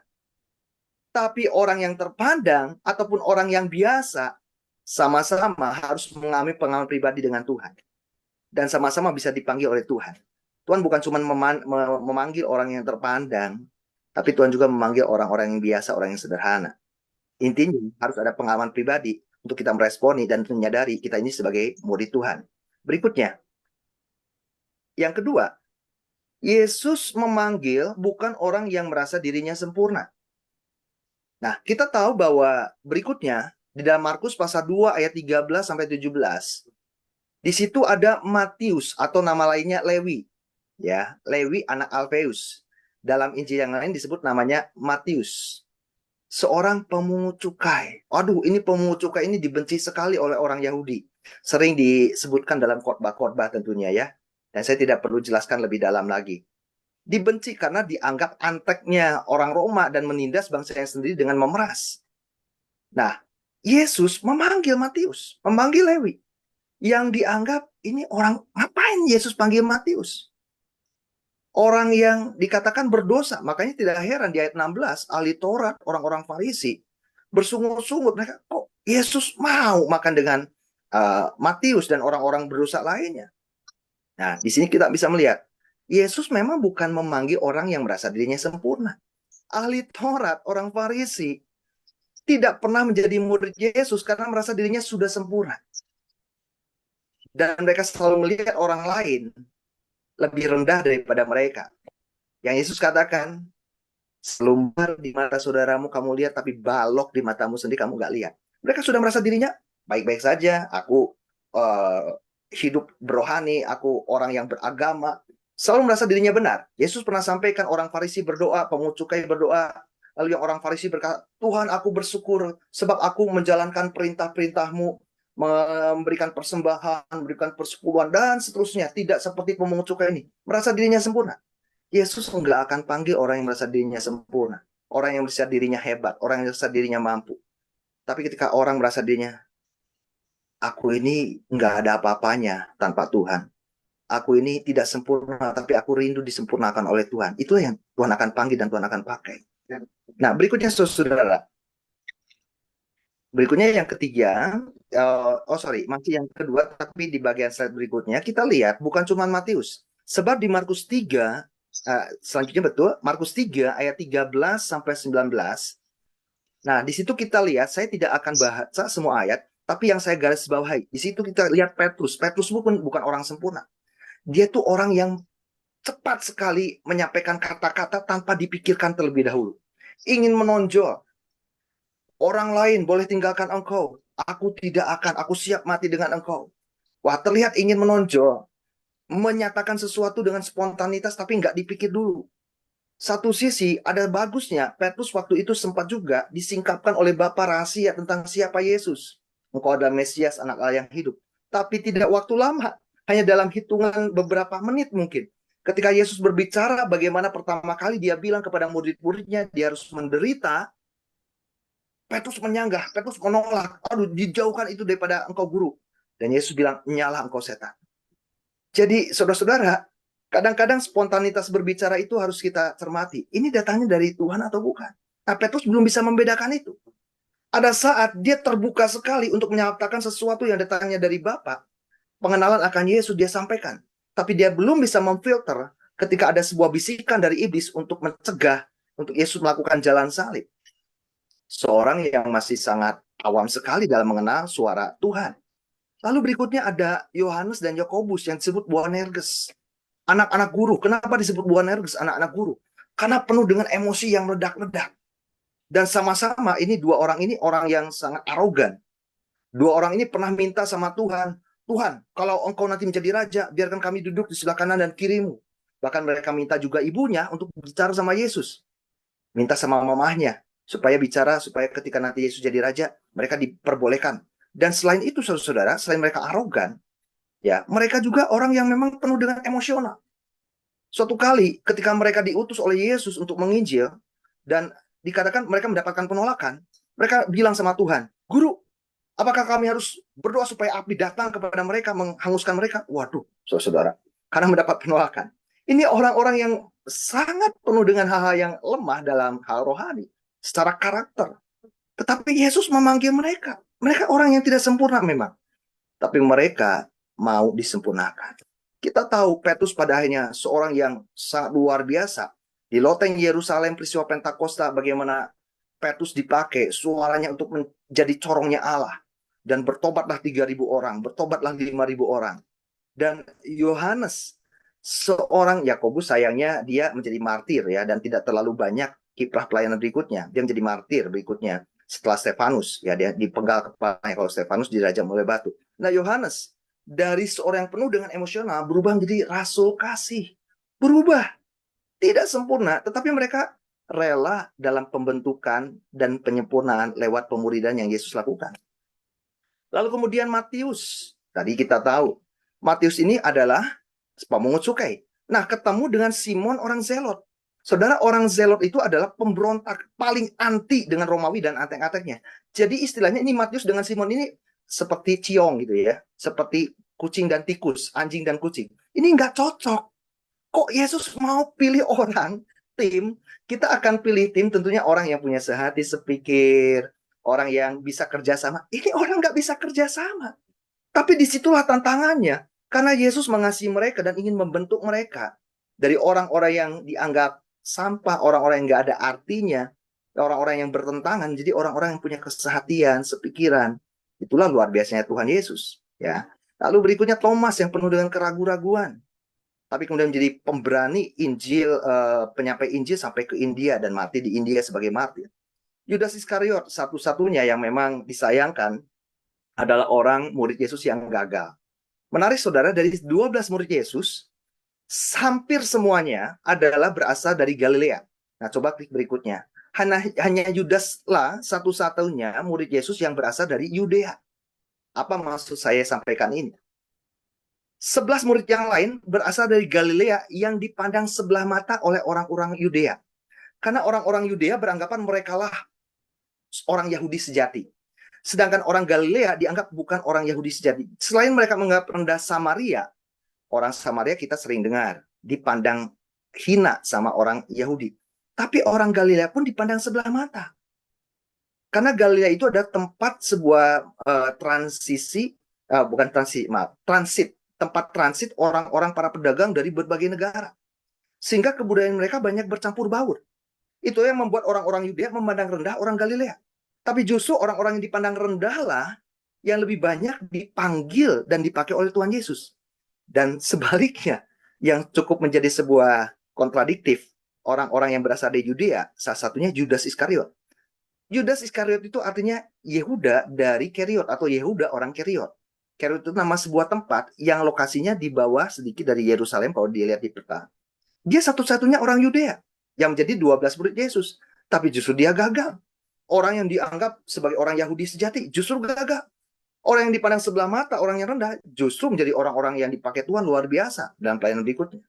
Tapi orang yang terpandang ataupun orang yang biasa sama-sama harus mengalami pengalaman pribadi dengan Tuhan. Dan sama-sama bisa dipanggil oleh Tuhan. Tuhan bukan cuma memanggil orang yang terpandang, tapi Tuhan juga memanggil orang-orang yang biasa, orang yang sederhana. Intinya harus ada pengalaman pribadi untuk kita meresponi dan menyadari kita ini sebagai murid Tuhan. Berikutnya, yang kedua, Yesus memanggil bukan orang yang merasa dirinya sempurna. Nah, kita tahu bahwa berikutnya di dalam Markus pasal 2 ayat 13 sampai 17, di situ ada Matius atau nama lainnya Lewi. Ya, Lewi anak Alfeus. Dalam Injil yang lain disebut namanya Matius. Seorang pemungut cukai. Waduh, ini pemungut cukai ini dibenci sekali oleh orang Yahudi. Sering disebutkan dalam khotbah-khotbah tentunya ya. Dan saya tidak perlu jelaskan lebih dalam lagi. Dibenci karena dianggap anteknya orang Roma dan menindas bangsanya sendiri dengan memeras. Nah, Yesus memanggil Matius, memanggil Lewi. Yang dianggap ini orang, ngapain Yesus panggil Matius? Orang yang dikatakan berdosa. Makanya tidak heran di ayat 16, ahli Taurat, orang-orang Farisi, bersungut-sungut. Mereka, kok Yesus mau makan dengan Matius dan orang-orang berdosa lainnya? Nah, di sini kita bisa melihat, Yesus memang bukan memanggil orang yang merasa dirinya sempurna. Ahli Taurat, orang Farisi, tidak pernah menjadi murid Yesus karena merasa dirinya sudah sempurna. Dan mereka selalu melihat orang lain lebih rendah daripada mereka. Yang Yesus katakan, selumbar di mata saudaramu kamu lihat, tapi balok di matamu sendiri kamu nggak lihat. Mereka sudah merasa dirinya baik-baik saja. Aku hidup berohani, aku orang yang beragama. Selalu merasa dirinya benar. Yesus pernah sampaikan orang Farisi berdoa, pemungut cukai berdoa. Lalu yang orang Farisi berkata, Tuhan aku bersyukur sebab aku menjalankan perintah-perintahmu, memberikan persembahan, memberikan persepuluhan, dan seterusnya. Tidak seperti pemungut cukai ini. Merasa dirinya sempurna. Yesus nggak akan panggil orang yang merasa dirinya sempurna. Orang yang merasa dirinya hebat. Orang yang merasa dirinya mampu. Tapi ketika orang merasa dirinya, aku ini nggak ada apa-apanya tanpa Tuhan. Aku ini tidak sempurna, tapi aku rindu disempurnakan oleh Tuhan. Itulah yang Tuhan akan panggil dan Tuhan akan pakai. Nah, berikutnya saudara. Berikutnya yang ketiga, masih yang kedua, tapi di bagian slide berikutnya kita lihat bukan cuma Matius. Sebab di Markus 3, selanjutnya betul, Markus 3 ayat 13 sampai 19. Nah, di situ kita lihat, saya tidak akan baca semua ayat, tapi yang saya garis bawahi, di situ kita lihat Petrus. Petrus bukan orang sempurna. Dia tuh orang yang cepat sekali menyampaikan kata-kata tanpa dipikirkan terlebih dahulu. Ingin menonjol. Orang lain boleh tinggalkan engkau. Aku tidak akan, aku siap mati dengan engkau. Wah, terlihat ingin menonjol. Menyatakan sesuatu dengan spontanitas tapi nggak dipikir dulu. Satu sisi ada bagusnya, Petrus waktu itu sempat juga disingkapkan oleh Bapa rahasia tentang siapa Yesus. Engkau adalah Mesias, anak Allah yang hidup. Tapi tidak waktu lama, hanya dalam hitungan beberapa menit mungkin. Ketika Yesus berbicara bagaimana pertama kali dia bilang kepada murid-muridnya, dia harus menderita, Petrus menyanggah, Petrus menolak. Aduh, dijauhkan itu daripada engkau guru. Dan Yesus bilang, nyalah engkau setan. Jadi saudara-saudara, kadang-kadang spontanitas berbicara itu harus kita cermati. Ini datangnya dari Tuhan atau bukan? Nah, Petrus belum bisa membedakan itu. Ada saat dia terbuka sekali untuk menyatakan sesuatu yang datangnya dari Bapa. Pengenalan akan Yesus dia sampaikan. Tapi dia belum bisa memfilter ketika ada sebuah bisikan dari iblis untuk mencegah untuk Yesus melakukan jalan salib. Seorang yang masih sangat awam sekali dalam mengenal suara Tuhan. Lalu berikutnya ada Yohanes dan Yakobus yang disebut Boanerges. Anak-anak guru. Kenapa disebut Boanerges anak-anak guru? Karena penuh dengan emosi yang meledak-ledak. Dan sama-sama ini dua orang ini orang yang sangat arogan. Dua orang ini pernah minta sama Tuhan, Tuhan, kalau engkau nanti menjadi raja, biarkan kami duduk di sebelah kanan dan kirimu. Bahkan mereka minta juga ibunya untuk bicara sama Yesus. Minta sama mamahnya, supaya bicara, supaya ketika nanti Yesus jadi raja, mereka diperbolehkan. Dan selain itu, saudara-saudara, selain mereka arogan, ya, mereka juga orang yang memang penuh dengan emosional. Suatu kali ketika mereka diutus oleh Yesus untuk menginjil, dan dikatakan mereka mendapatkan penolakan, mereka bilang sama Tuhan, Guru, apakah kami harus berdoa supaya api datang kepada mereka, menghanguskan mereka? Waduh, saudara, karena mendapat penolakan. Ini orang-orang yang sangat penuh dengan hal-hal yang lemah dalam hal rohani, secara karakter. Tetapi Yesus memanggil mereka. Mereka orang yang tidak sempurna memang, tapi mereka mau disempurnakan. Kita tahu Petrus pada akhirnya seorang yang sangat luar biasa. Di loteng Yerusalem peristiwa Pentakosta, bagaimana Petrus dipakai suaranya untuk menjadi corongnya Allah. Dan bertobatlah 3.000 orang, bertobatlah 5.000 orang. Dan Yohanes, seorang Yakobus, sayangnya dia menjadi martir ya, dan tidak terlalu banyak kiprah pelayanan berikutnya. Dia menjadi martir berikutnya setelah Stefanus, ya, dia dipenggal kepalanya kalau Stefanus dirajam oleh batu. Nah, Yohanes dari seorang yang penuh dengan emosional berubah menjadi rasul kasih. Berubah, tidak sempurna, tetapi mereka rela dalam pembentukan dan penyempurnaan lewat pemuridan yang Yesus lakukan. Lalu kemudian Matius, tadi kita tahu, Matius ini adalah pemungut cukai. Nah, ketemu dengan Simon orang Zelot. Saudara, orang Zelot itu adalah pemberontak paling anti dengan Romawi dan antek-anteknya. Jadi istilahnya ini Matius dengan Simon ini seperti ciong gitu ya. Seperti kucing dan tikus, anjing dan kucing. Ini nggak cocok. Kok Yesus mau pilih orang, tim? Kita akan pilih tim tentunya orang yang punya sehati sepikir, orang yang bisa kerjasama. Ini orang nggak bisa kerjasama. Tapi disitulah tantangannya. Karena Yesus mengasihi mereka dan ingin membentuk mereka. Dari orang-orang yang dianggap sampah, orang-orang yang nggak ada artinya, orang-orang yang bertentangan, jadi orang-orang yang punya kesehatian, sepikiran. Itulah luar biasanya Tuhan Yesus. Ya. Lalu berikutnya Thomas yang penuh dengan keraguan-raguan. Tapi kemudian menjadi pemberani Injil, penyampai Injil sampai ke India dan mati di India sebagai martir. Yudas Iskariot, satu-satunya yang memang disayangkan adalah orang murid Yesus yang gagal. Menarik saudara, dari 12 murid Yesus, hampir semuanya adalah berasal dari Galilea. Nah, coba klik berikutnya. Hanya Yudas lah satu-satunya murid Yesus yang berasal dari Yudea. Apa maksud saya sampaikan ini? 11 murid yang lain berasal dari Galilea yang dipandang sebelah mata oleh orang-orang Yudea. Karena orang-orang Yudea beranggapan merekalah orang Yahudi sejati. Sedangkan orang Galilea dianggap bukan orang Yahudi sejati. Selain mereka menganggap rendah Samaria, orang Samaria kita sering dengar dipandang hina sama orang Yahudi. Tapi orang Galilea pun dipandang sebelah mata. Karena Galilea itu ada tempat sebuah transit, tempat transit orang-orang para pedagang dari berbagai negara. Sehingga kebudayaan mereka banyak bercampur baur. Itu yang membuat orang-orang Yudea memandang rendah orang Galilea. Tapi justru orang-orang yang dipandang rendah lah yang lebih banyak dipanggil dan dipakai oleh Tuhan Yesus. Dan sebaliknya, yang cukup menjadi sebuah kontradiktif, orang-orang yang berasal dari Yudea, salah satunya Judas Iskariot. Judas Iskariot itu artinya Yehuda dari Keriot atau Yehuda orang Keriot. Keriot itu nama sebuah tempat yang lokasinya di bawah sedikit dari Yerusalem kalau dilihat di peta. Dia satu-satunya orang Yudea yang menjadi 12 murid Yesus. Tapi justru dia gagal. Orang yang dianggap sebagai orang Yahudi sejati justru gagal. Orang yang dipandang sebelah mata, orang yang rendah, justru menjadi orang-orang yang dipakai Tuhan luar biasa dalam pelayanan berikutnya.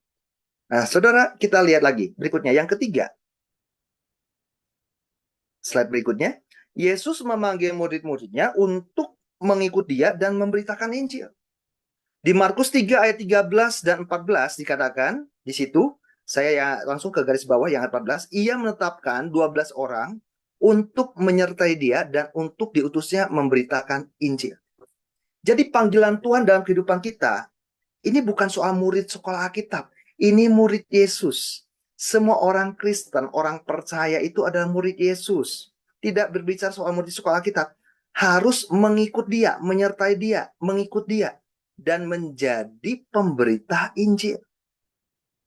Nah, saudara, kita lihat lagi. Berikutnya, yang ketiga. Slide berikutnya. Yesus memanggil murid-muridnya untuk mengikut dia dan memberitakan Injil. Di Markus 3 ayat 13 dan 14 dikatakan, di situ, saya ya langsung ke garis bawah yang 14, ia menetapkan 12 orang untuk menyertai dia dan untuk diutusnya memberitakan Injil. Jadi panggilan Tuhan dalam kehidupan kita, ini bukan soal murid sekolah Alkitab. Ini murid Yesus. Semua orang Kristen, orang percaya itu adalah murid Yesus. Tidak berbicara soal murid sekolah Alkitab. Harus mengikut dia, menyertai dia, mengikut dia. Dan menjadi pemberita Injil.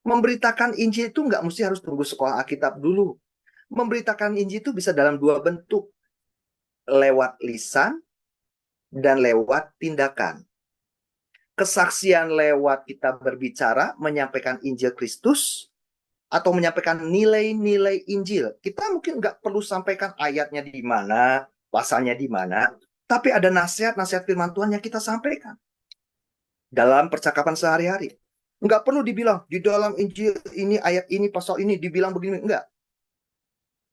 Memberitakan Injil itu nggak mesti harus tunggu sekolah Alkitab dulu. Memberitakan Injil itu bisa dalam dua bentuk. Lewat lisan dan lewat tindakan. Kesaksian lewat kita berbicara, menyampaikan Injil Kristus, atau menyampaikan nilai-nilai Injil. Kita mungkin nggak perlu sampaikan ayatnya di mana, pasalnya di mana, tapi ada nasihat-nasihat firman Tuhan yang kita sampaikan dalam percakapan sehari-hari. Nggak perlu dibilang, di dalam Injil ini, ayat ini, pasal ini, dibilang begini. Enggak.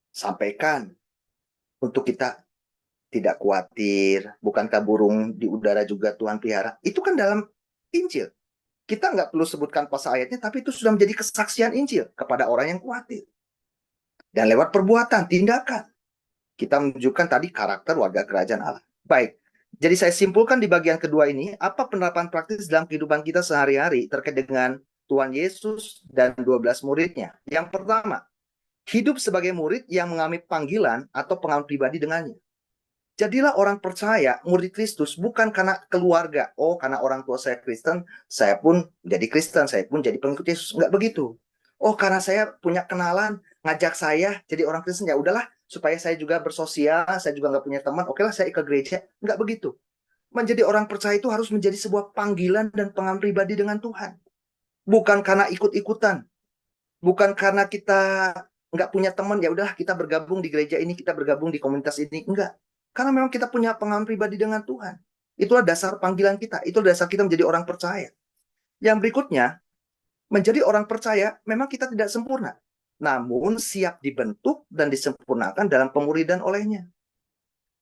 Sampaikan untuk kita tidak khawatir, bukankah burung di udara juga Tuhan pelihara. Itu kan dalam Injil. Kita nggak perlu sebutkan pasal ayatnya, tapi itu sudah menjadi kesaksian Injil kepada orang yang khawatir. Dan lewat perbuatan, tindakan, kita menunjukkan tadi karakter warga kerajaan Allah. Baik, jadi saya simpulkan di bagian kedua ini, apa penerapan praktis dalam kehidupan kita sehari-hari terkait dengan Tuhan Yesus dan 12 muridnya. Yang pertama, hidup sebagai murid yang mengalami panggilan atau pengalaman pribadi dengannya. Jadilah orang percaya, murid Kristus, bukan karena keluarga. Oh, karena orang tua saya Kristen, saya pun jadi Kristen, saya pun jadi pengikut Yesus. Enggak begitu. Oh, karena saya punya kenalan, ngajak saya jadi orang Kristen, ya udahlah, supaya saya juga bersosial, saya juga nggak punya teman, oke lah saya ke gereja. Enggak begitu. Menjadi orang percaya itu harus menjadi sebuah panggilan dan pengalaman pribadi dengan Tuhan. Bukan karena ikut-ikutan. Bukan karena kita nggak punya teman, ya udahlah kita bergabung di gereja ini, kita bergabung di komunitas ini. Enggak. Karena memang kita punya pengalaman pribadi dengan Tuhan. Itulah dasar panggilan kita. Itulah dasar kita menjadi orang percaya. Yang berikutnya, menjadi orang percaya memang kita tidak sempurna. Namun siap dibentuk dan disempurnakan dalam pemuridan olehnya.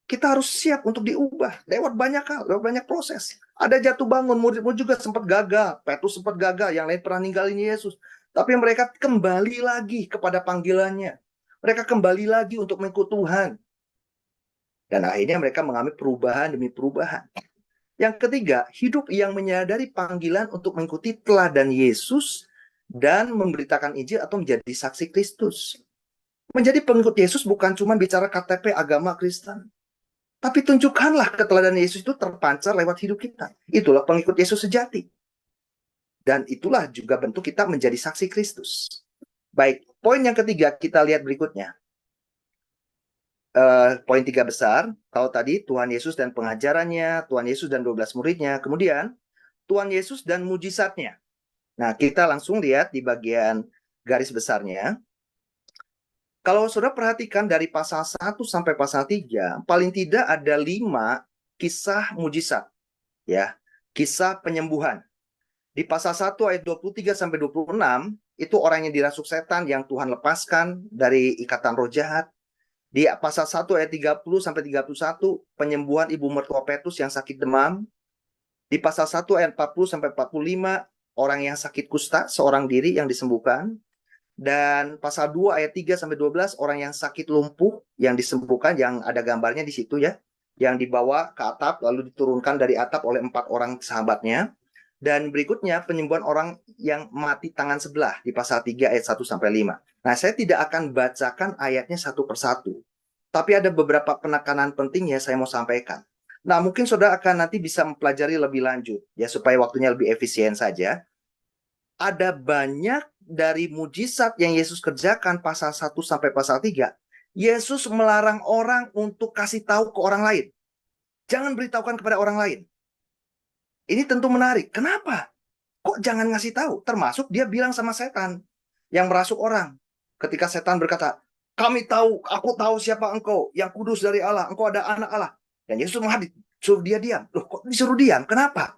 Kita harus siap untuk diubah lewat banyak hal, lewat banyak proses. Ada jatuh bangun, murid-murid juga sempat gagal. Petrus sempat gagal, yang lain pernah ninggalin Yesus. Tapi mereka kembali lagi kepada panggilannya. Mereka kembali lagi untuk mengikut Tuhan. Dan akhirnya mereka mengalami perubahan demi perubahan. Yang ketiga, hidup yang menyadari panggilan untuk mengikuti teladan Yesus dan memberitakan Injil atau menjadi saksi Kristus. Menjadi pengikut Yesus bukan cuma bicara KTP agama Kristen. Tapi tunjukkanlah keteladanan Yesus itu terpancar lewat hidup kita. Itulah pengikut Yesus sejati. Dan itulah juga bentuk kita menjadi saksi Kristus. Baik, poin yang ketiga kita lihat berikutnya. Poin 3 besar, kalau tadi Tuhan Yesus dan pengajarannya, Tuhan Yesus dan 12 muridnya, kemudian Tuhan Yesus dan mujizatnya. Nah, kita langsung lihat di bagian garis besarnya. Kalau saudara perhatikan dari pasal 1 sampai pasal 3, paling tidak ada 5 kisah mujizat. Ya, kisah penyembuhan. Di pasal 1 ayat 23 sampai 26, itu orang yang dirasuk setan yang Tuhan lepaskan dari ikatan roh jahat. Di pasal 1 ayat 30 sampai 31, penyembuhan ibu mertua Petrus yang sakit demam. Di pasal 1 ayat 40 sampai 45, orang yang sakit kusta seorang diri yang disembuhkan. Dan pasal 2 ayat 3 sampai 12, orang yang sakit lumpuh yang disembuhkan, yang ada gambarnya di situ ya, yang dibawa ke atap lalu diturunkan dari atap oleh 4 orang sahabatnya. Dan berikutnya penyembuhan orang yang mati tangan sebelah di pasal 3 ayat 1 sampai 5. Nah, saya tidak akan bacakan ayatnya satu persatu. Tapi ada beberapa penekanan penting ya saya mau sampaikan. Nah, mungkin saudara akan nanti bisa mempelajari lebih lanjut ya supaya waktunya lebih efisien saja. Ada banyak dari mujizat yang Yesus kerjakan pasal 1 sampai pasal 3. Yesus melarang orang untuk kasih tahu ke orang lain. Jangan beritahukan kepada orang lain. Ini tentu menarik. Kenapa? Kok jangan ngasih tahu? Termasuk dia bilang sama setan yang merasuk orang. Ketika setan berkata, kami tahu, aku tahu siapa engkau, yang kudus dari Allah, engkau ada anak Allah. Dan Yesus menghadap, suruh dia diam. Loh, kok disuruh diam? Kenapa?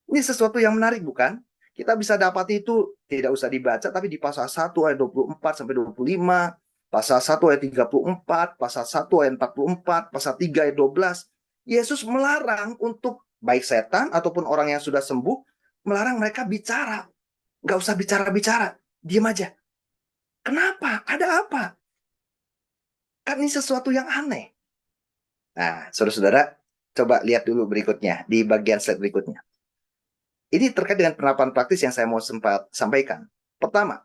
Ini sesuatu yang menarik, bukan? Kita bisa dapati itu, tidak usah dibaca, tapi di pasal 1 ayat 24 sampai 25, pasal 1 ayat 34, pasal 1 ayat 44, pasal 3 ayat 12. Yesus melarang untuk baik setan ataupun orang yang sudah sembuh, melarang mereka bicara. Nggak usah bicara-bicara, diam aja. Kenapa? Ada apa? Kan ini sesuatu yang aneh. Nah, saudara-saudara, coba lihat dulu berikutnya, di bagian slide berikutnya. Ini terkait dengan penerapan praktis yang saya mau sampaikan. Pertama,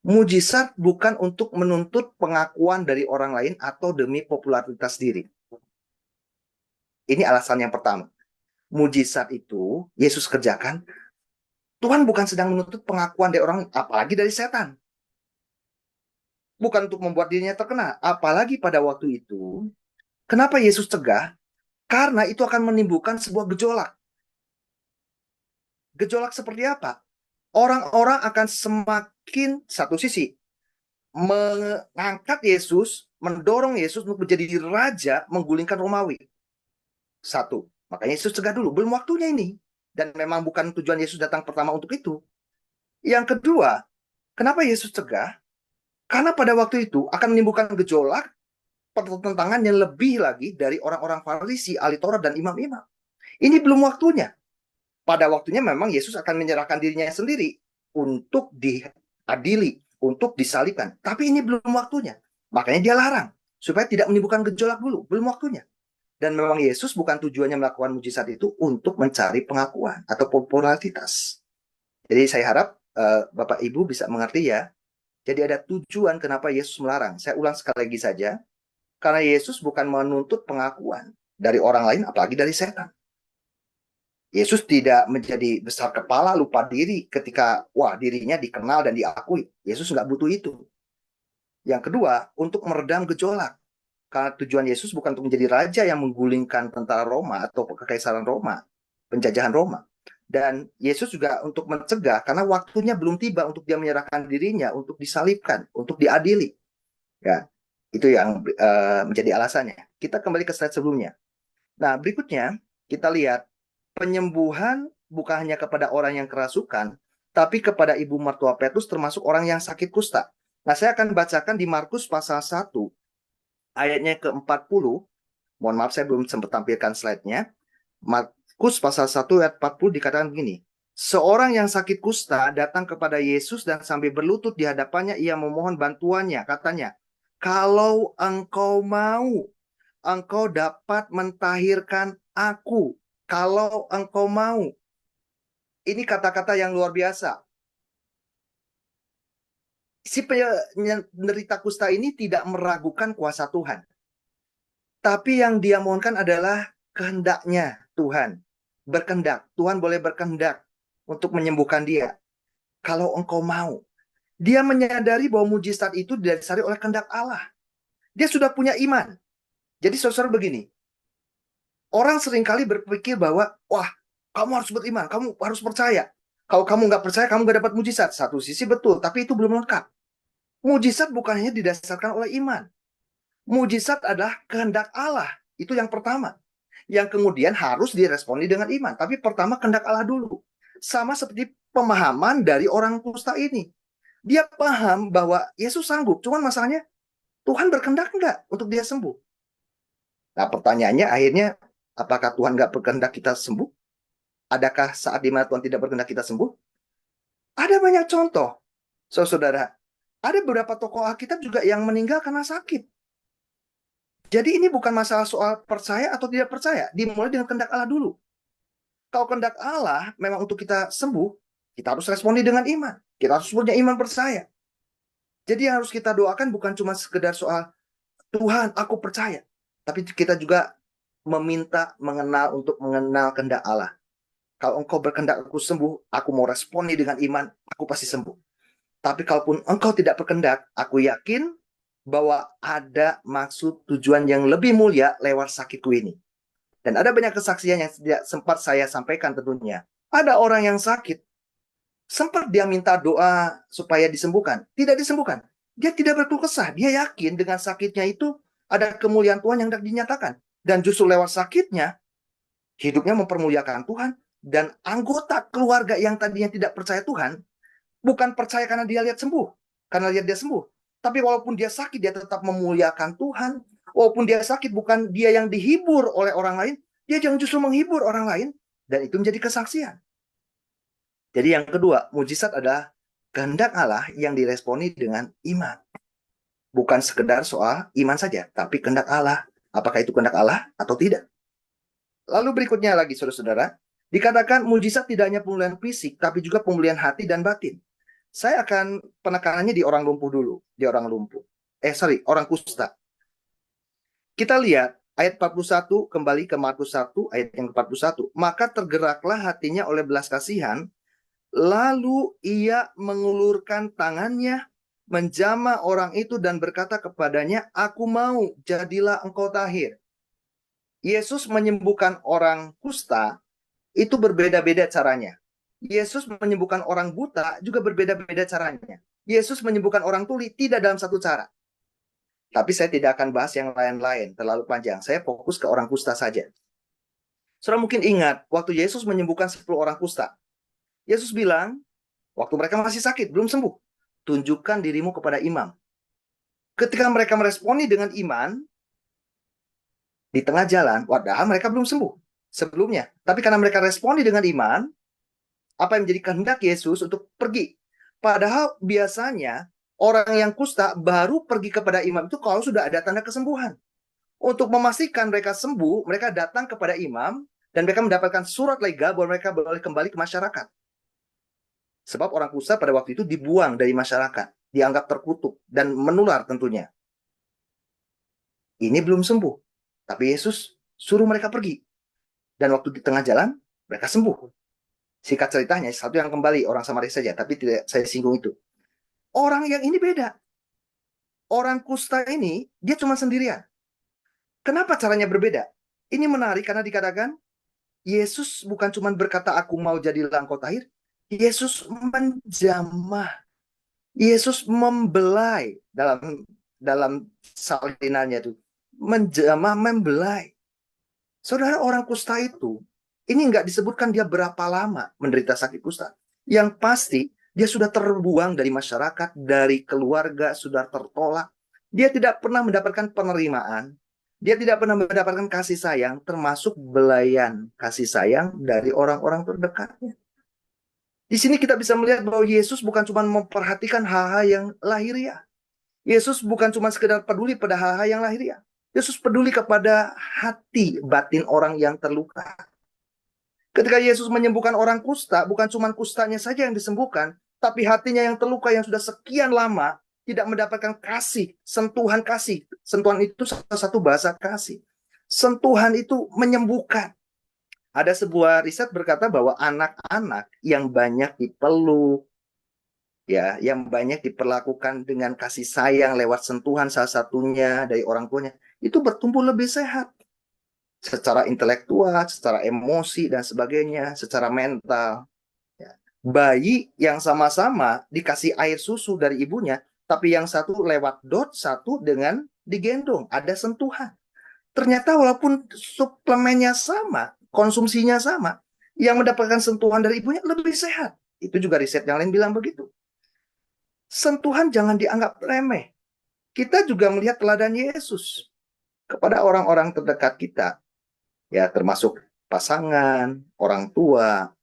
mujizat bukan untuk menuntut pengakuan dari orang lain atau demi popularitas diri. Ini alasan yang pertama. Mujizat itu Yesus kerjakan, Tuhan bukan sedang menuntut pengakuan dari orang, apalagi dari setan. Bukan untuk membuat dirinya terkenal. Apalagi pada waktu itu, kenapa Yesus cegah? Karena itu akan menimbulkan sebuah gejolak. Gejolak seperti apa? Orang-orang akan semakin satu sisi mengangkat Yesus, mendorong Yesus untuk menjadi raja, menggulingkan Romawi. Satu. Makanya Yesus cegah dulu, belum waktunya ini. Dan memang bukan tujuan Yesus datang pertama untuk itu. Yang kedua, kenapa Yesus cegah? Karena pada waktu itu akan menimbulkan gejolak, pertentangan yang lebih lagi dari orang-orang Farisi, ahli Taurat, dan imam-imam. Ini belum waktunya. Pada waktunya memang Yesus akan menyerahkan dirinya sendiri untuk diadili, untuk disalibkan. Tapi ini belum waktunya. Makanya dia larang, supaya tidak menimbulkan gejolak dulu. Belum waktunya. Dan memang Yesus bukan tujuannya melakukan mujizat itu untuk mencari pengakuan atau popularitas. Jadi saya harap Bapak Ibu bisa mengerti ya. Jadi ada tujuan kenapa Yesus melarang. Saya ulang sekali lagi saja. Karena Yesus bukan menuntut pengakuan dari orang lain, apalagi dari setan. Yesus tidak menjadi besar kepala, lupa diri ketika dirinya dikenal dan diakui. Yesus nggak butuh itu. Yang kedua, untuk meredam gejolak. Karena tujuan Yesus bukan untuk menjadi raja yang menggulingkan tentara Roma atau kekaisaran Roma, penjajahan Roma. Dan Yesus juga untuk mencegah, karena waktunya belum tiba untuk dia menyerahkan dirinya, untuk disalibkan, untuk diadili. Ya, itu yang menjadi alasannya. Kita kembali ke slide sebelumnya. Nah, berikutnya kita lihat penyembuhan bukan hanya kepada orang yang kerasukan, tapi kepada ibu mertua Petrus termasuk orang yang sakit kusta. Nah, saya akan bacakan di Markus pasal 1 ayatnya ke-40. Mohon maaf saya belum sempat tampilkan slide-nya. Markus pasal 1 ayat 40 dikatakan begini. Seorang yang sakit kusta datang kepada Yesus dan sambil berlutut di hadapannya ia memohon bantuannya. Katanya, kalau engkau mau, engkau dapat mentahirkan aku. Kalau engkau mau. Ini kata-kata yang luar biasa. Si penderita kusta ini tidak meragukan kuasa Tuhan. Tapi yang dia mohonkan adalah kehendaknya Tuhan. Berkehendak. Tuhan boleh berkehendak untuk menyembuhkan dia. Kalau engkau mau. Dia menyadari bahwa mujizat itu didasari oleh kehendak Allah. Dia sudah punya iman. Jadi saudara begini. Orang seringkali berpikir bahwa, wah, kamu harus beriman, kamu harus percaya. Kalau kamu nggak percaya, kamu nggak dapat mujizat. Satu sisi betul, tapi itu belum lengkap. Mujizat bukan hanya didasarkan oleh iman. Mujizat adalah kehendak Allah. Itu yang pertama. Yang kemudian harus diresponi dengan iman. Tapi pertama kehendak Allah dulu. Sama seperti pemahaman dari orang kusta ini. Dia paham bahwa Yesus sanggup. Cuman masalahnya Tuhan berkehendak nggak untuk dia sembuh? Nah pertanyaannya akhirnya, apakah Tuhan nggak berkehendak kita sembuh? Adakah saat di mana Tuhan tidak berkehendak kita sembuh? Ada banyak contoh. Saudara, ada beberapa tokoh Alkitab juga yang meninggal karena sakit. Jadi ini bukan masalah soal percaya atau tidak percaya. Dimulai dengan kehendak Allah dulu. Kalau kehendak Allah memang untuk kita sembuh, kita harus responi dengan iman. Kita harus punya iman percaya. Jadi yang harus kita doakan bukan cuma sekedar soal Tuhan, aku percaya. Tapi kita juga meminta untuk mengenal kehendak Allah. Kalau engkau berkehendak aku sembuh, aku mau responi dengan iman, aku pasti sembuh. Tapi kalaupun engkau tidak berkehendak, aku yakin bahwa ada maksud tujuan yang lebih mulia lewat sakitku ini. Dan ada banyak kesaksian yang tidak sempat saya sampaikan tentunya. Ada orang yang sakit, sempat dia minta doa supaya disembuhkan. Tidak disembuhkan. Dia tidak berkeluh kesah. Dia yakin dengan sakitnya itu ada kemuliaan Tuhan yang dinyatakan. Dan justru lewat sakitnya, hidupnya mempermuliakan Tuhan. Dan anggota keluarga yang tadinya tidak percaya Tuhan, bukan percaya karena dia lihat sembuh. Karena lihat dia sembuh. Tapi walaupun dia sakit, dia tetap memuliakan Tuhan. Walaupun dia sakit, bukan dia yang dihibur oleh orang lain. Dia yang justru menghibur orang lain. Dan itu menjadi kesaksian. Jadi yang kedua, mujizat adalah kehendak Allah yang diresponi dengan iman. Bukan sekedar soal iman saja, tapi kehendak Allah. Apakah itu kehendak Allah atau tidak? Lalu berikutnya lagi, saudara-saudara, dikatakan mujizat tidak hanya pemulihan fisik, tapi juga pemulihan hati dan batin. Saya akan penekanannya di orang lumpuh dulu. Di orang lumpuh. Orang kusta. Kita lihat ayat 41, kembali ke Markus 1, ayat yang ke-41. Maka tergeraklah hatinya oleh belas kasihan, lalu ia mengulurkan tangannya, menjamah orang itu dan berkata kepadanya, aku mau, jadilah engkau tahir. Yesus menyembuhkan orang kusta itu berbeda-beda caranya. Yesus menyembuhkan orang buta juga berbeda-beda caranya. Yesus menyembuhkan orang tuli tidak dalam satu cara. Tapi saya tidak akan bahas yang lain-lain, terlalu panjang. Saya fokus ke orang kusta saja. Saudara mungkin ingat, waktu Yesus menyembuhkan 10 orang kusta. Yesus bilang, waktu mereka masih sakit, belum sembuh. Tunjukkan dirimu kepada imam. Ketika mereka meresponi dengan iman, di tengah jalan, padahal mereka belum sembuh sebelumnya. Tapi karena mereka responi dengan iman, apa yang menjadi kehendak Yesus untuk pergi. Padahal biasanya orang yang kusta baru pergi kepada imam itu kalau sudah ada tanda kesembuhan. Untuk memastikan mereka sembuh, mereka datang kepada imam dan mereka mendapatkan surat legal bahwa mereka boleh kembali ke masyarakat. Sebab orang kusta pada waktu itu dibuang dari masyarakat, dianggap terkutuk dan menular tentunya. Ini belum sembuh, tapi Yesus suruh mereka pergi. Dan waktu di tengah jalan, mereka sembuh. Singkat ceritanya, satu yang kembali orang Samaria saja, tapi tidak saya singgung itu. Orang yang ini beda. Orang kusta ini, dia cuma sendirian. Kenapa caranya berbeda? Ini menarik karena dikatakan, Yesus bukan cuma berkata, aku mau jadi langkau tahir. Yesus menjamah. Yesus membelai dalam salinannya itu. Menjamah, membelai. Saudara, orang kusta itu, ini nggak disebutkan dia berapa lama menderita sakit kusta. Yang pasti, dia sudah terbuang dari masyarakat, dari keluarga, sudah tertolak. Dia tidak pernah mendapatkan penerimaan. Dia tidak pernah mendapatkan kasih sayang, termasuk belayan kasih sayang dari orang-orang terdekatnya. Di sini kita bisa melihat bahwa Yesus bukan cuma memperhatikan hal-hal yang lahiriah. Yesus bukan cuma sekedar peduli pada hal-hal yang lahiriah. Yesus peduli kepada hati batin orang yang terluka. Ketika Yesus menyembuhkan orang kusta, bukan cuma kustanya saja yang disembuhkan, tapi hatinya yang terluka yang sudah sekian lama tidak mendapatkan kasih, sentuhan kasih. Sentuhan itu salah satu bahasa kasih. Sentuhan itu menyembuhkan. Ada sebuah riset berkata bahwa anak-anak yang banyak dipeluk, ya, yang banyak diperlakukan dengan kasih sayang lewat sentuhan salah satunya dari orang tuanya, itu bertumbuh lebih sehat secara intelektual, secara emosi dan sebagainya, secara mental. Ya. Bayi yang sama-sama dikasih air susu dari ibunya, tapi yang satu lewat dot, satu dengan digendong, ada sentuhan. Ternyata walaupun suplemennya sama, konsumsinya sama, yang mendapatkan sentuhan dari ibunya lebih sehat. Itu juga riset yang lain bilang begitu. Sentuhan jangan dianggap remeh. Kita juga melihat teladan Yesus kepada orang-orang terdekat kita, ya termasuk pasangan, orang tua,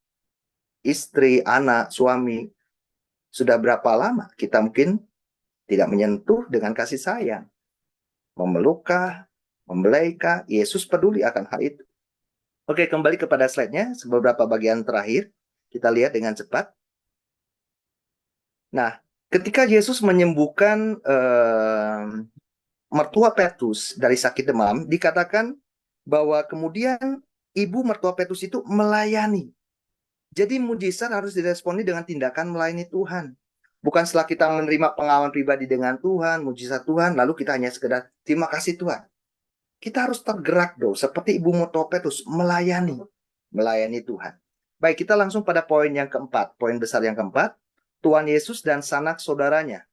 istri, anak, suami. Sudah berapa lama kita mungkin tidak menyentuh dengan kasih sayang, memelukkah, membelaikah? Yesus peduli akan hal itu. Oke, kembali kepada slide-nya, beberapa bagian terakhir kita lihat dengan cepat. Nah, ketika Yesus menyembuhkan mertua Petrus dari sakit demam, dikatakan bahwa kemudian ibu mertua Petrus itu melayani. Jadi mujizat harus diresponi dengan tindakan melayani Tuhan. Bukan setelah kita menerima pengalaman pribadi dengan Tuhan, mujizat Tuhan, lalu kita hanya sekedar terima kasih Tuhan. Kita harus tergerak dong, seperti ibu mertua Petrus, melayani Tuhan. Baik, kita langsung pada poin yang keempat. Poin besar yang keempat, Tuhan Yesus dan sanak saudaranya.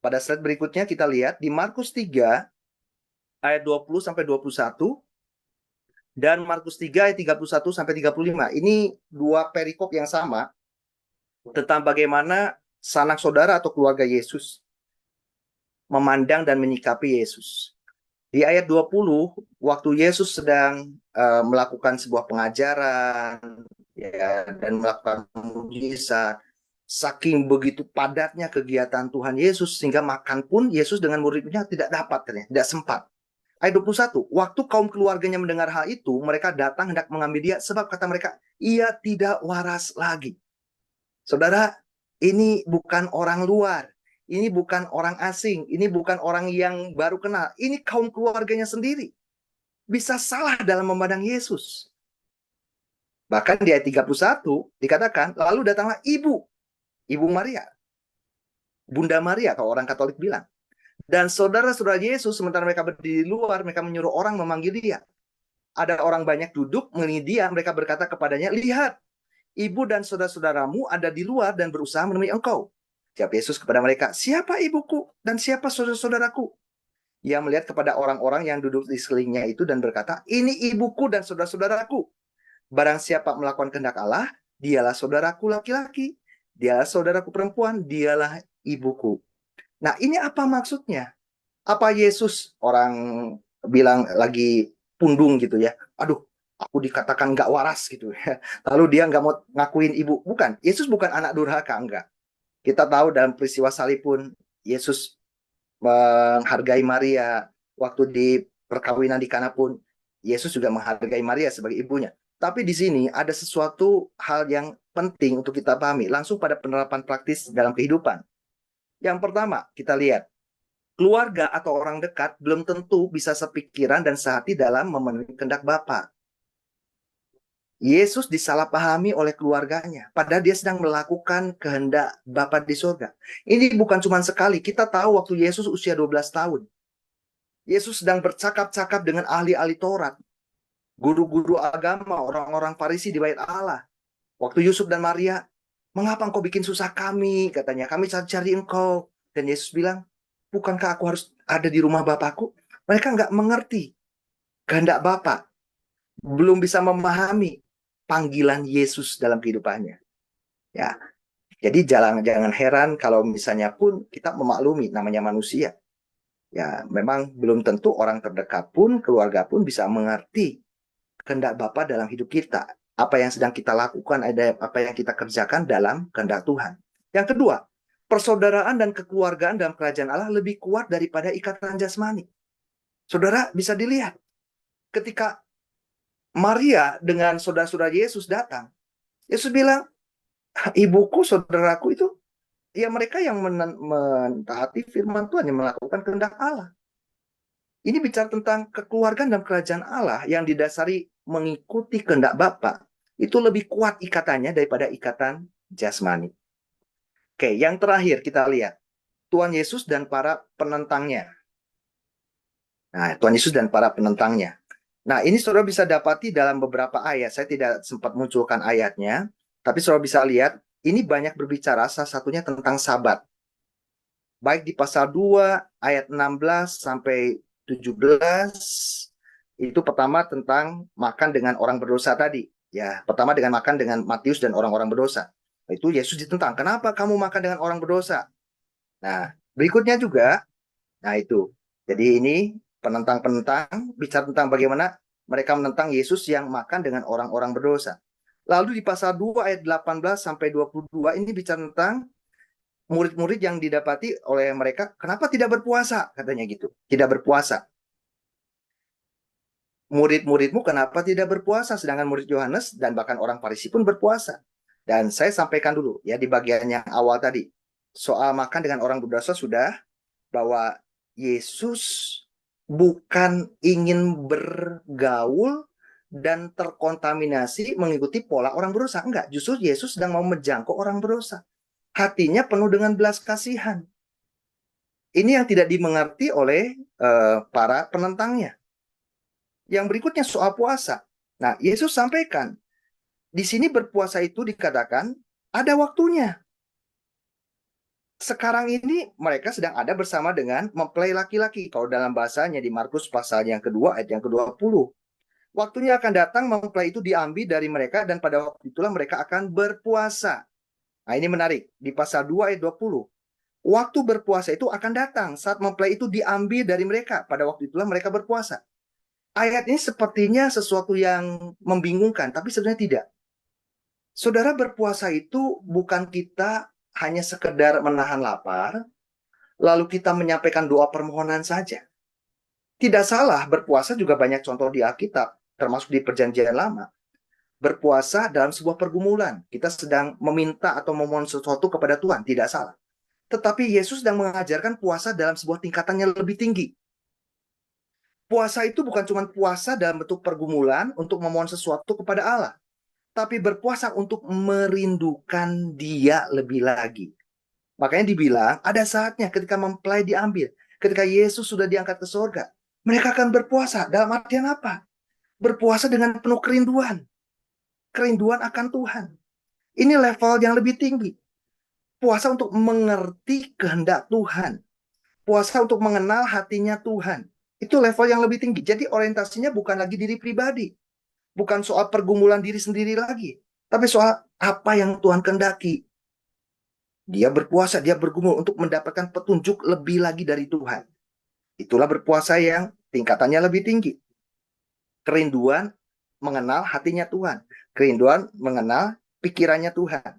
Pada slide berikutnya kita lihat di Markus 3 ayat 20 sampai 21 dan Markus 3 ayat 31 sampai 35. Ini dua perikop yang sama tentang bagaimana sanak saudara atau keluarga Yesus memandang dan menyikapi Yesus. Di ayat 20, waktu Yesus sedang melakukan sebuah pengajaran ya, dan melakukan mujizat, saking begitu padatnya kegiatan Tuhan Yesus, sehingga makan pun Yesus dengan murid-muridnya tidak dapat, ternyata, tidak sempat. Ayat 21, waktu kaum keluarganya mendengar hal itu, mereka datang hendak mengambil dia, sebab kata mereka, ia tidak waras lagi. Saudara, ini bukan orang luar. Ini bukan orang asing. Ini bukan orang yang baru kenal. Ini kaum keluarganya sendiri. Bisa salah dalam memandang Yesus. Bahkan di ayat 31 dikatakan, lalu datanglah ibu Maria. Bunda Maria, kalau orang Katolik bilang. Dan saudara-saudara Yesus, sementara mereka berdiri di luar, mereka menyuruh orang memanggil dia. Ada orang banyak duduk mengelilingi dia, mereka berkata kepadanya, lihat, ibu dan saudara-saudaramu ada di luar dan berusaha menemui engkau. Jawab Yesus kepada mereka, siapa ibuku dan siapa saudara-saudaraku? Ia melihat kepada orang-orang yang duduk di sekelilingnya itu dan berkata, ini ibuku dan saudara-saudaraku. Barang siapa melakukan kehendak Allah, dialah saudaraku laki-laki, dialah saudaraku perempuan, dialah ibuku. Nah, ini apa maksudnya? Apa Yesus orang bilang lagi pundung gitu ya? Aduh, aku dikatakan nggak waras gitu ya. Lalu dia nggak mau ngakuin ibu. Bukan, Yesus bukan anak durhaka, enggak. Kita tahu dalam peristiwa salib pun Yesus menghargai Maria. Waktu di perkawinan di Kana pun Yesus juga menghargai Maria sebagai ibunya. Tapi di sini ada sesuatu hal yang penting untuk kita pahami langsung pada penerapan praktis dalam kehidupan. Yang pertama, kita lihat keluarga atau orang dekat belum tentu bisa sepikiran dan sehati dalam memenuhi kehendak Bapa. Yesus disalahpahami oleh keluarganya, padahal dia sedang melakukan kehendak Bapa di surga. Ini bukan cuma sekali, kita tahu waktu Yesus usia 12 tahun. Yesus sedang bercakap-cakap dengan ahli-ahli Taurat, guru-guru agama, orang-orang Farisi di bait Allah. Waktu Yusuf dan Maria, mengapa engkau bikin susah kami? Katanya, kami cari engkau. Dan Yesus bilang, bukankah aku harus ada di rumah Bapakku? Mereka nggak mengerti kehendak Bapa, belum bisa memahami panggilan Yesus dalam kehidupannya. Ya, jadi jangan heran kalau misalnya pun kita memaklumi namanya manusia. Ya, memang belum tentu orang terdekat pun, keluarga pun bisa mengerti kehendak Bapa dalam hidup kita. Apa yang sedang kita lakukan, ada apa yang kita kerjakan dalam kehendak Tuhan. Yang kedua, persaudaraan dan kekeluargaan dalam kerajaan Allah lebih kuat daripada ikatan jasmani. Saudara bisa dilihat, ketika Maria dengan saudara-saudara Yesus datang, Yesus bilang, ibuku, saudaraku itu, ya mereka yang mentaati firman Tuhan, yang melakukan kehendak Allah. Ini bicara tentang kekeluargaan dan kerajaan Allah yang didasari mengikuti kehendak Bapa. Itu lebih kuat ikatannya daripada ikatan jasmani. Oke, yang terakhir kita lihat. Tuhan Yesus dan para penentangnya. Nah, Tuhan Yesus dan para penentangnya. Nah, ini saudara bisa dapati dalam beberapa ayat. Saya tidak sempat munculkan ayatnya. Tapi saudara bisa lihat, ini banyak berbicara salah satunya tentang sabat. Baik di pasal 2 ayat 16 sampai 17, itu pertama tentang makan dengan orang berdosa tadi. Ya, pertama dengan makan dengan Matius dan orang-orang berdosa. Itu Yesus ditentang. Kenapa kamu makan dengan orang berdosa? Nah, berikutnya juga, nah itu. Jadi ini penentang-penentang bicara tentang bagaimana mereka menentang Yesus yang makan dengan orang-orang berdosa. Lalu di pasal 2 ayat 18 sampai 22 ini bicara tentang murid-murid yang didapati oleh mereka, kenapa tidak berpuasa? Katanya gitu, tidak berpuasa. Murid-muridmu kenapa tidak berpuasa? Sedangkan murid Yohanes dan bahkan orang Farisi pun berpuasa. Dan saya sampaikan dulu ya di bagian yang awal tadi. Soal makan dengan orang berdosa sudah, bahwa Yesus bukan ingin bergaul dan terkontaminasi mengikuti pola orang berdosa. Enggak, justru Yesus sedang mau menjangkau orang berdosa. Hatinya penuh dengan belas kasihan. Ini yang tidak dimengerti oleh para penentangnya. Yang berikutnya soal puasa. Nah, Yesus sampaikan, di sini berpuasa itu dikatakan ada waktunya. Sekarang ini mereka sedang ada bersama dengan mempelai laki-laki. Kalau dalam bahasanya di Markus pasal yang kedua ayat yang ke-20. Waktunya akan datang mempelai itu diambil dari mereka dan pada waktu itulah mereka akan berpuasa. Nah, ini menarik. Di pasal 2 ayat 20. Waktu berpuasa itu akan datang saat mempelai itu diambil dari mereka. Pada waktu itulah mereka berpuasa. Ayat ini sepertinya sesuatu yang membingungkan, tapi sebenarnya tidak. Saudara, berpuasa itu bukan kita hanya sekedar menahan lapar, lalu kita menyampaikan doa permohonan saja. Tidak salah, berpuasa juga banyak contoh di Alkitab, termasuk di Perjanjian Lama. Berpuasa dalam sebuah pergumulan. Kita sedang meminta atau memohon sesuatu kepada Tuhan, tidak salah. Tetapi Yesus sedang mengajarkan puasa dalam sebuah tingkatan yang lebih tinggi. Puasa itu bukan cuma puasa dalam bentuk pergumulan untuk memohon sesuatu kepada Allah, tapi berpuasa untuk merindukan Dia lebih lagi. Makanya dibilang ada saatnya ketika mempelai diambil, ketika Yesus sudah diangkat ke surga, mereka akan berpuasa. Dalam artian apa? berpuasa dengan penuh kerinduan. Kerinduan akan Tuhan. Ini level yang lebih tinggi. Puasa untuk mengerti kehendak Tuhan. Puasa untuk mengenal hatinya Tuhan. Itu level yang lebih tinggi. Jadi orientasinya bukan lagi diri pribadi. Bukan soal pergumulan diri sendiri lagi. Tapi soal apa yang Tuhan kehendaki. Dia berpuasa, dia bergumul untuk mendapatkan petunjuk lebih lagi dari Tuhan. Itulah berpuasa yang tingkatannya lebih tinggi. Kerinduan mengenal hatinya Tuhan. Kerinduan mengenal pikirannya Tuhan.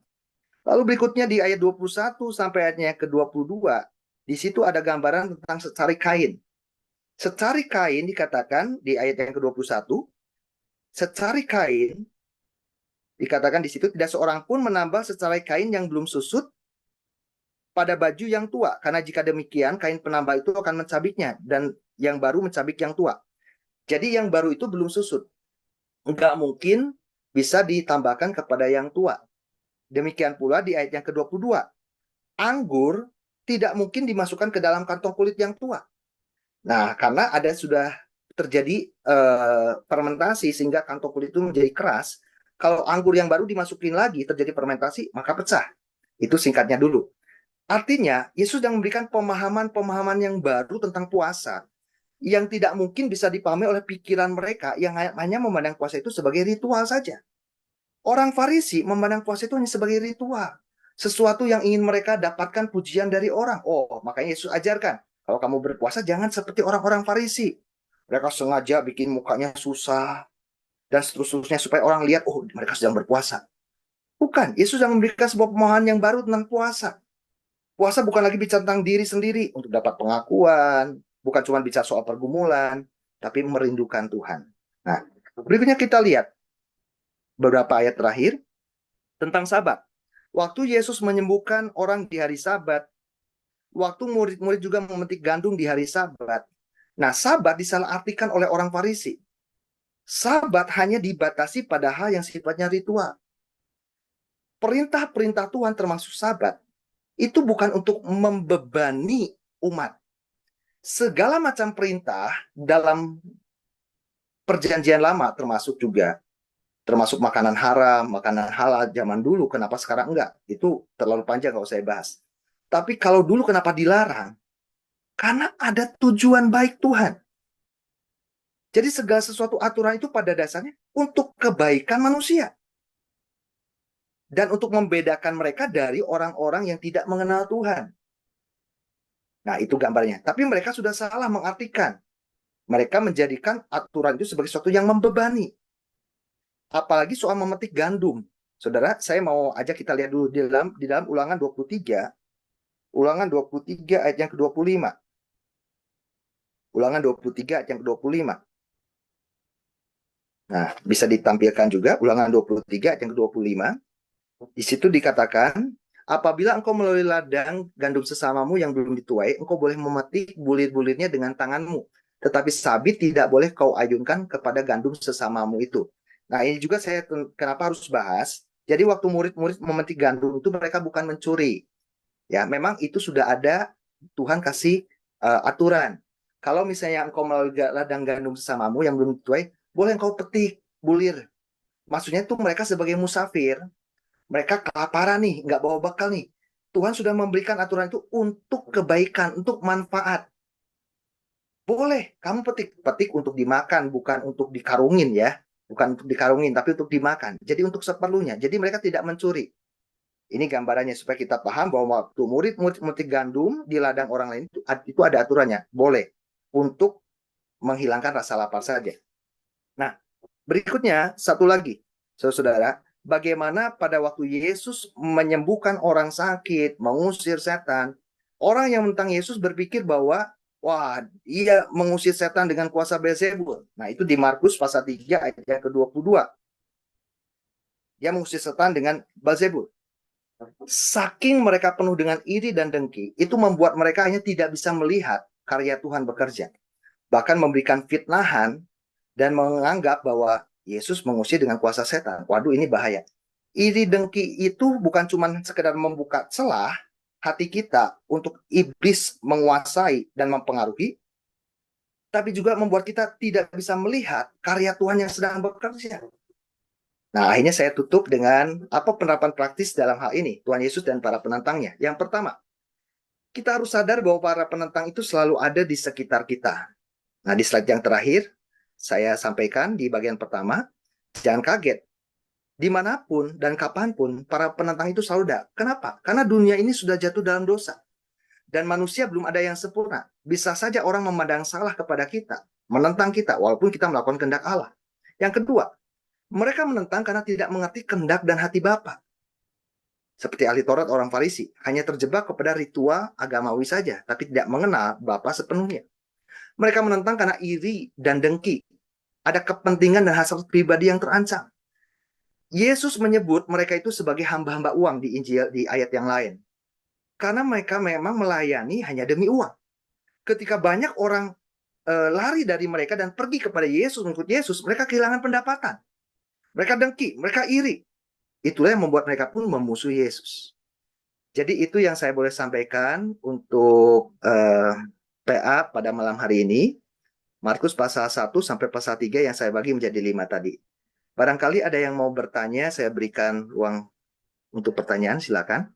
Lalu berikutnya di ayat 21 sampai ayatnya ke-22, di situ ada gambaran tentang secari kain. Secari kain dikatakan di ayat yang ke-21, secari kain dikatakan di situ tidak seorang pun menambal secari kain yang belum susut pada baju yang tua, karena jika demikian kain penambal itu akan mencabiknya dan yang baru mencabik yang tua. Jadi yang baru itu belum susut. Enggak mungkin bisa ditambahkan kepada yang tua. Demikian pula di ayat yang ke-22. Anggur tidak mungkin dimasukkan ke dalam kantong kulit yang tua. Nah, karena ada sudah terjadi fermentasi sehingga kantong kulit itu menjadi keras. Kalau anggur yang baru dimasukin lagi terjadi fermentasi, maka pecah. Itu singkatnya dulu. Artinya, Yesus sedang memberikan pemahaman-pemahaman yang baru tentang puasa yang tidak mungkin bisa dipahami oleh pikiran mereka yang hanya memandang puasa itu sebagai ritual saja. Orang Farisi memandang puasa itu hanya sebagai ritual. Sesuatu yang ingin mereka dapatkan pujian dari orang. Oh, makanya Yesus ajarkan. Kalau kamu berpuasa, jangan seperti orang-orang Farisi. Mereka sengaja bikin mukanya susah. Dan seterusnya supaya orang lihat, oh mereka sedang berpuasa. Bukan, Yesus sedang memberikan sebuah pemahaman yang baru tentang puasa. Puasa bukan lagi bicara tentang diri sendiri untuk dapat pengakuan. Bukan cuma bicara soal pergumulan. Tapi merindukan Tuhan. Nah, berikutnya kita lihat beberapa ayat terakhir tentang Sabat. Waktu Yesus menyembuhkan orang di hari Sabat, waktu murid-murid juga memetik gandum di hari Sabat. Nah, Sabat disalahartikan oleh orang Farisi. Sabat hanya dibatasi pada hal yang sifatnya ritual. Perintah-perintah Tuhan termasuk Sabat itu bukan untuk membebani umat. Segala macam perintah dalam perjanjian lama termasuk makanan haram, makanan halal zaman dulu, kenapa sekarang enggak? Itu terlalu panjang kalau saya bahas. Tapi kalau dulu kenapa dilarang? Karena ada tujuan baik Tuhan. Jadi segala sesuatu aturan itu pada dasarnya untuk kebaikan manusia. Dan untuk membedakan mereka dari orang-orang yang tidak mengenal Tuhan. Nah, itu gambarnya. Tapi mereka sudah salah mengartikan. Mereka menjadikan aturan itu sebagai sesuatu yang membebani. Apalagi soal memetik gandum. Saudara, saya mau ajak kita lihat dulu di dalam Ulangan 23. Ulangan 23 ayat yang ke-25. Ulangan 23 ayat yang ke-25. Nah, bisa ditampilkan juga Ulangan 23 ayat yang ke-25. Di situ dikatakan, apabila engkau melalui ladang gandum sesamamu yang belum dituai, engkau boleh memetik bulir-bulirnya dengan tanganmu. Tetapi sabit tidak boleh kau ayunkan kepada gandum sesamamu itu. Nah, ini juga saya kenapa harus bahas. Jadi waktu murid-murid memetik gandum itu mereka bukan mencuri. Ya, memang itu sudah ada, Tuhan kasih aturan. Kalau misalnya engkau melalui ladang gandum sesamamu yang belum dituai, boleh engkau petik bulir. Maksudnya itu mereka sebagai musafir, mereka kelaparan nih, nggak bawa bekal nih. Tuhan sudah memberikan aturan itu untuk kebaikan, untuk manfaat. Boleh, kamu petik untuk dimakan, bukan untuk dikarungin ya. Bukan untuk dikarungin, tapi untuk dimakan. Jadi untuk seperlunya. Jadi mereka tidak mencuri. Ini gambarannya supaya kita paham bahwa waktu murid-murid memetik gandum di ladang orang lain itu ada aturannya. Boleh. Untuk menghilangkan rasa lapar saja. Nah, berikutnya satu lagi. Saudara, bagaimana pada waktu Yesus menyembuhkan orang sakit, mengusir setan, orang yang tentang Yesus berpikir bahwa wah, ia mengusir setan dengan kuasa Beelzebul. Nah, itu di Markus pasal 3 ayat yang ke-22. Dia mengusir setan dengan Beelzebul. Saking mereka penuh dengan iri dan dengki, itu membuat mereka hanya tidak bisa melihat karya Tuhan bekerja. Bahkan memberikan fitnahan dan menganggap bahwa Yesus mengusir dengan kuasa setan. Waduh, ini bahaya. Iri dengki itu bukan cuma sekedar membuka celah hati kita untuk iblis menguasai dan mempengaruhi, tapi juga membuat kita tidak bisa melihat karya Tuhan yang sedang bekerja. Nah, akhirnya saya tutup dengan apa penerapan praktis dalam hal ini, Tuhan Yesus dan para penantangnya. Yang pertama, kita harus sadar bahwa para penentang itu selalu ada di sekitar kita. Nah, di slide yang terakhir, saya sampaikan di bagian pertama, jangan kaget. Dimanapun dan kapanpun, para penentang itu selalu ada. Kenapa? Karena dunia ini sudah jatuh dalam dosa. Dan manusia belum ada yang sempurna. Bisa saja orang memandang salah kepada kita, menentang kita, walaupun kita melakukan kehendak Allah. Yang kedua, mereka menentang karena tidak mengerti kehendak dan hati Bapa. Seperti ahli Taurat orang Farisi, hanya terjebak kepada ritual agamawi saja, tapi tidak mengenal Bapa sepenuhnya. Mereka menentang karena iri dan dengki. Ada kepentingan dan hasrat pribadi yang terancam. Yesus menyebut mereka itu sebagai hamba-hamba uang di Injil di ayat yang lain. Karena mereka memang melayani hanya demi uang. Ketika banyak orang lari dari mereka dan pergi kepada Yesus, mengikut Yesus, mereka kehilangan pendapatan. Mereka dengki, mereka iri. Itulah yang membuat mereka pun memusuhi Yesus. Jadi itu yang saya boleh sampaikan untuk PA pada malam hari ini. Markus pasal 1 sampai pasal 3 yang saya bagi menjadi 5 tadi. Barangkali ada yang mau bertanya, saya berikan ruang untuk pertanyaan, silakan.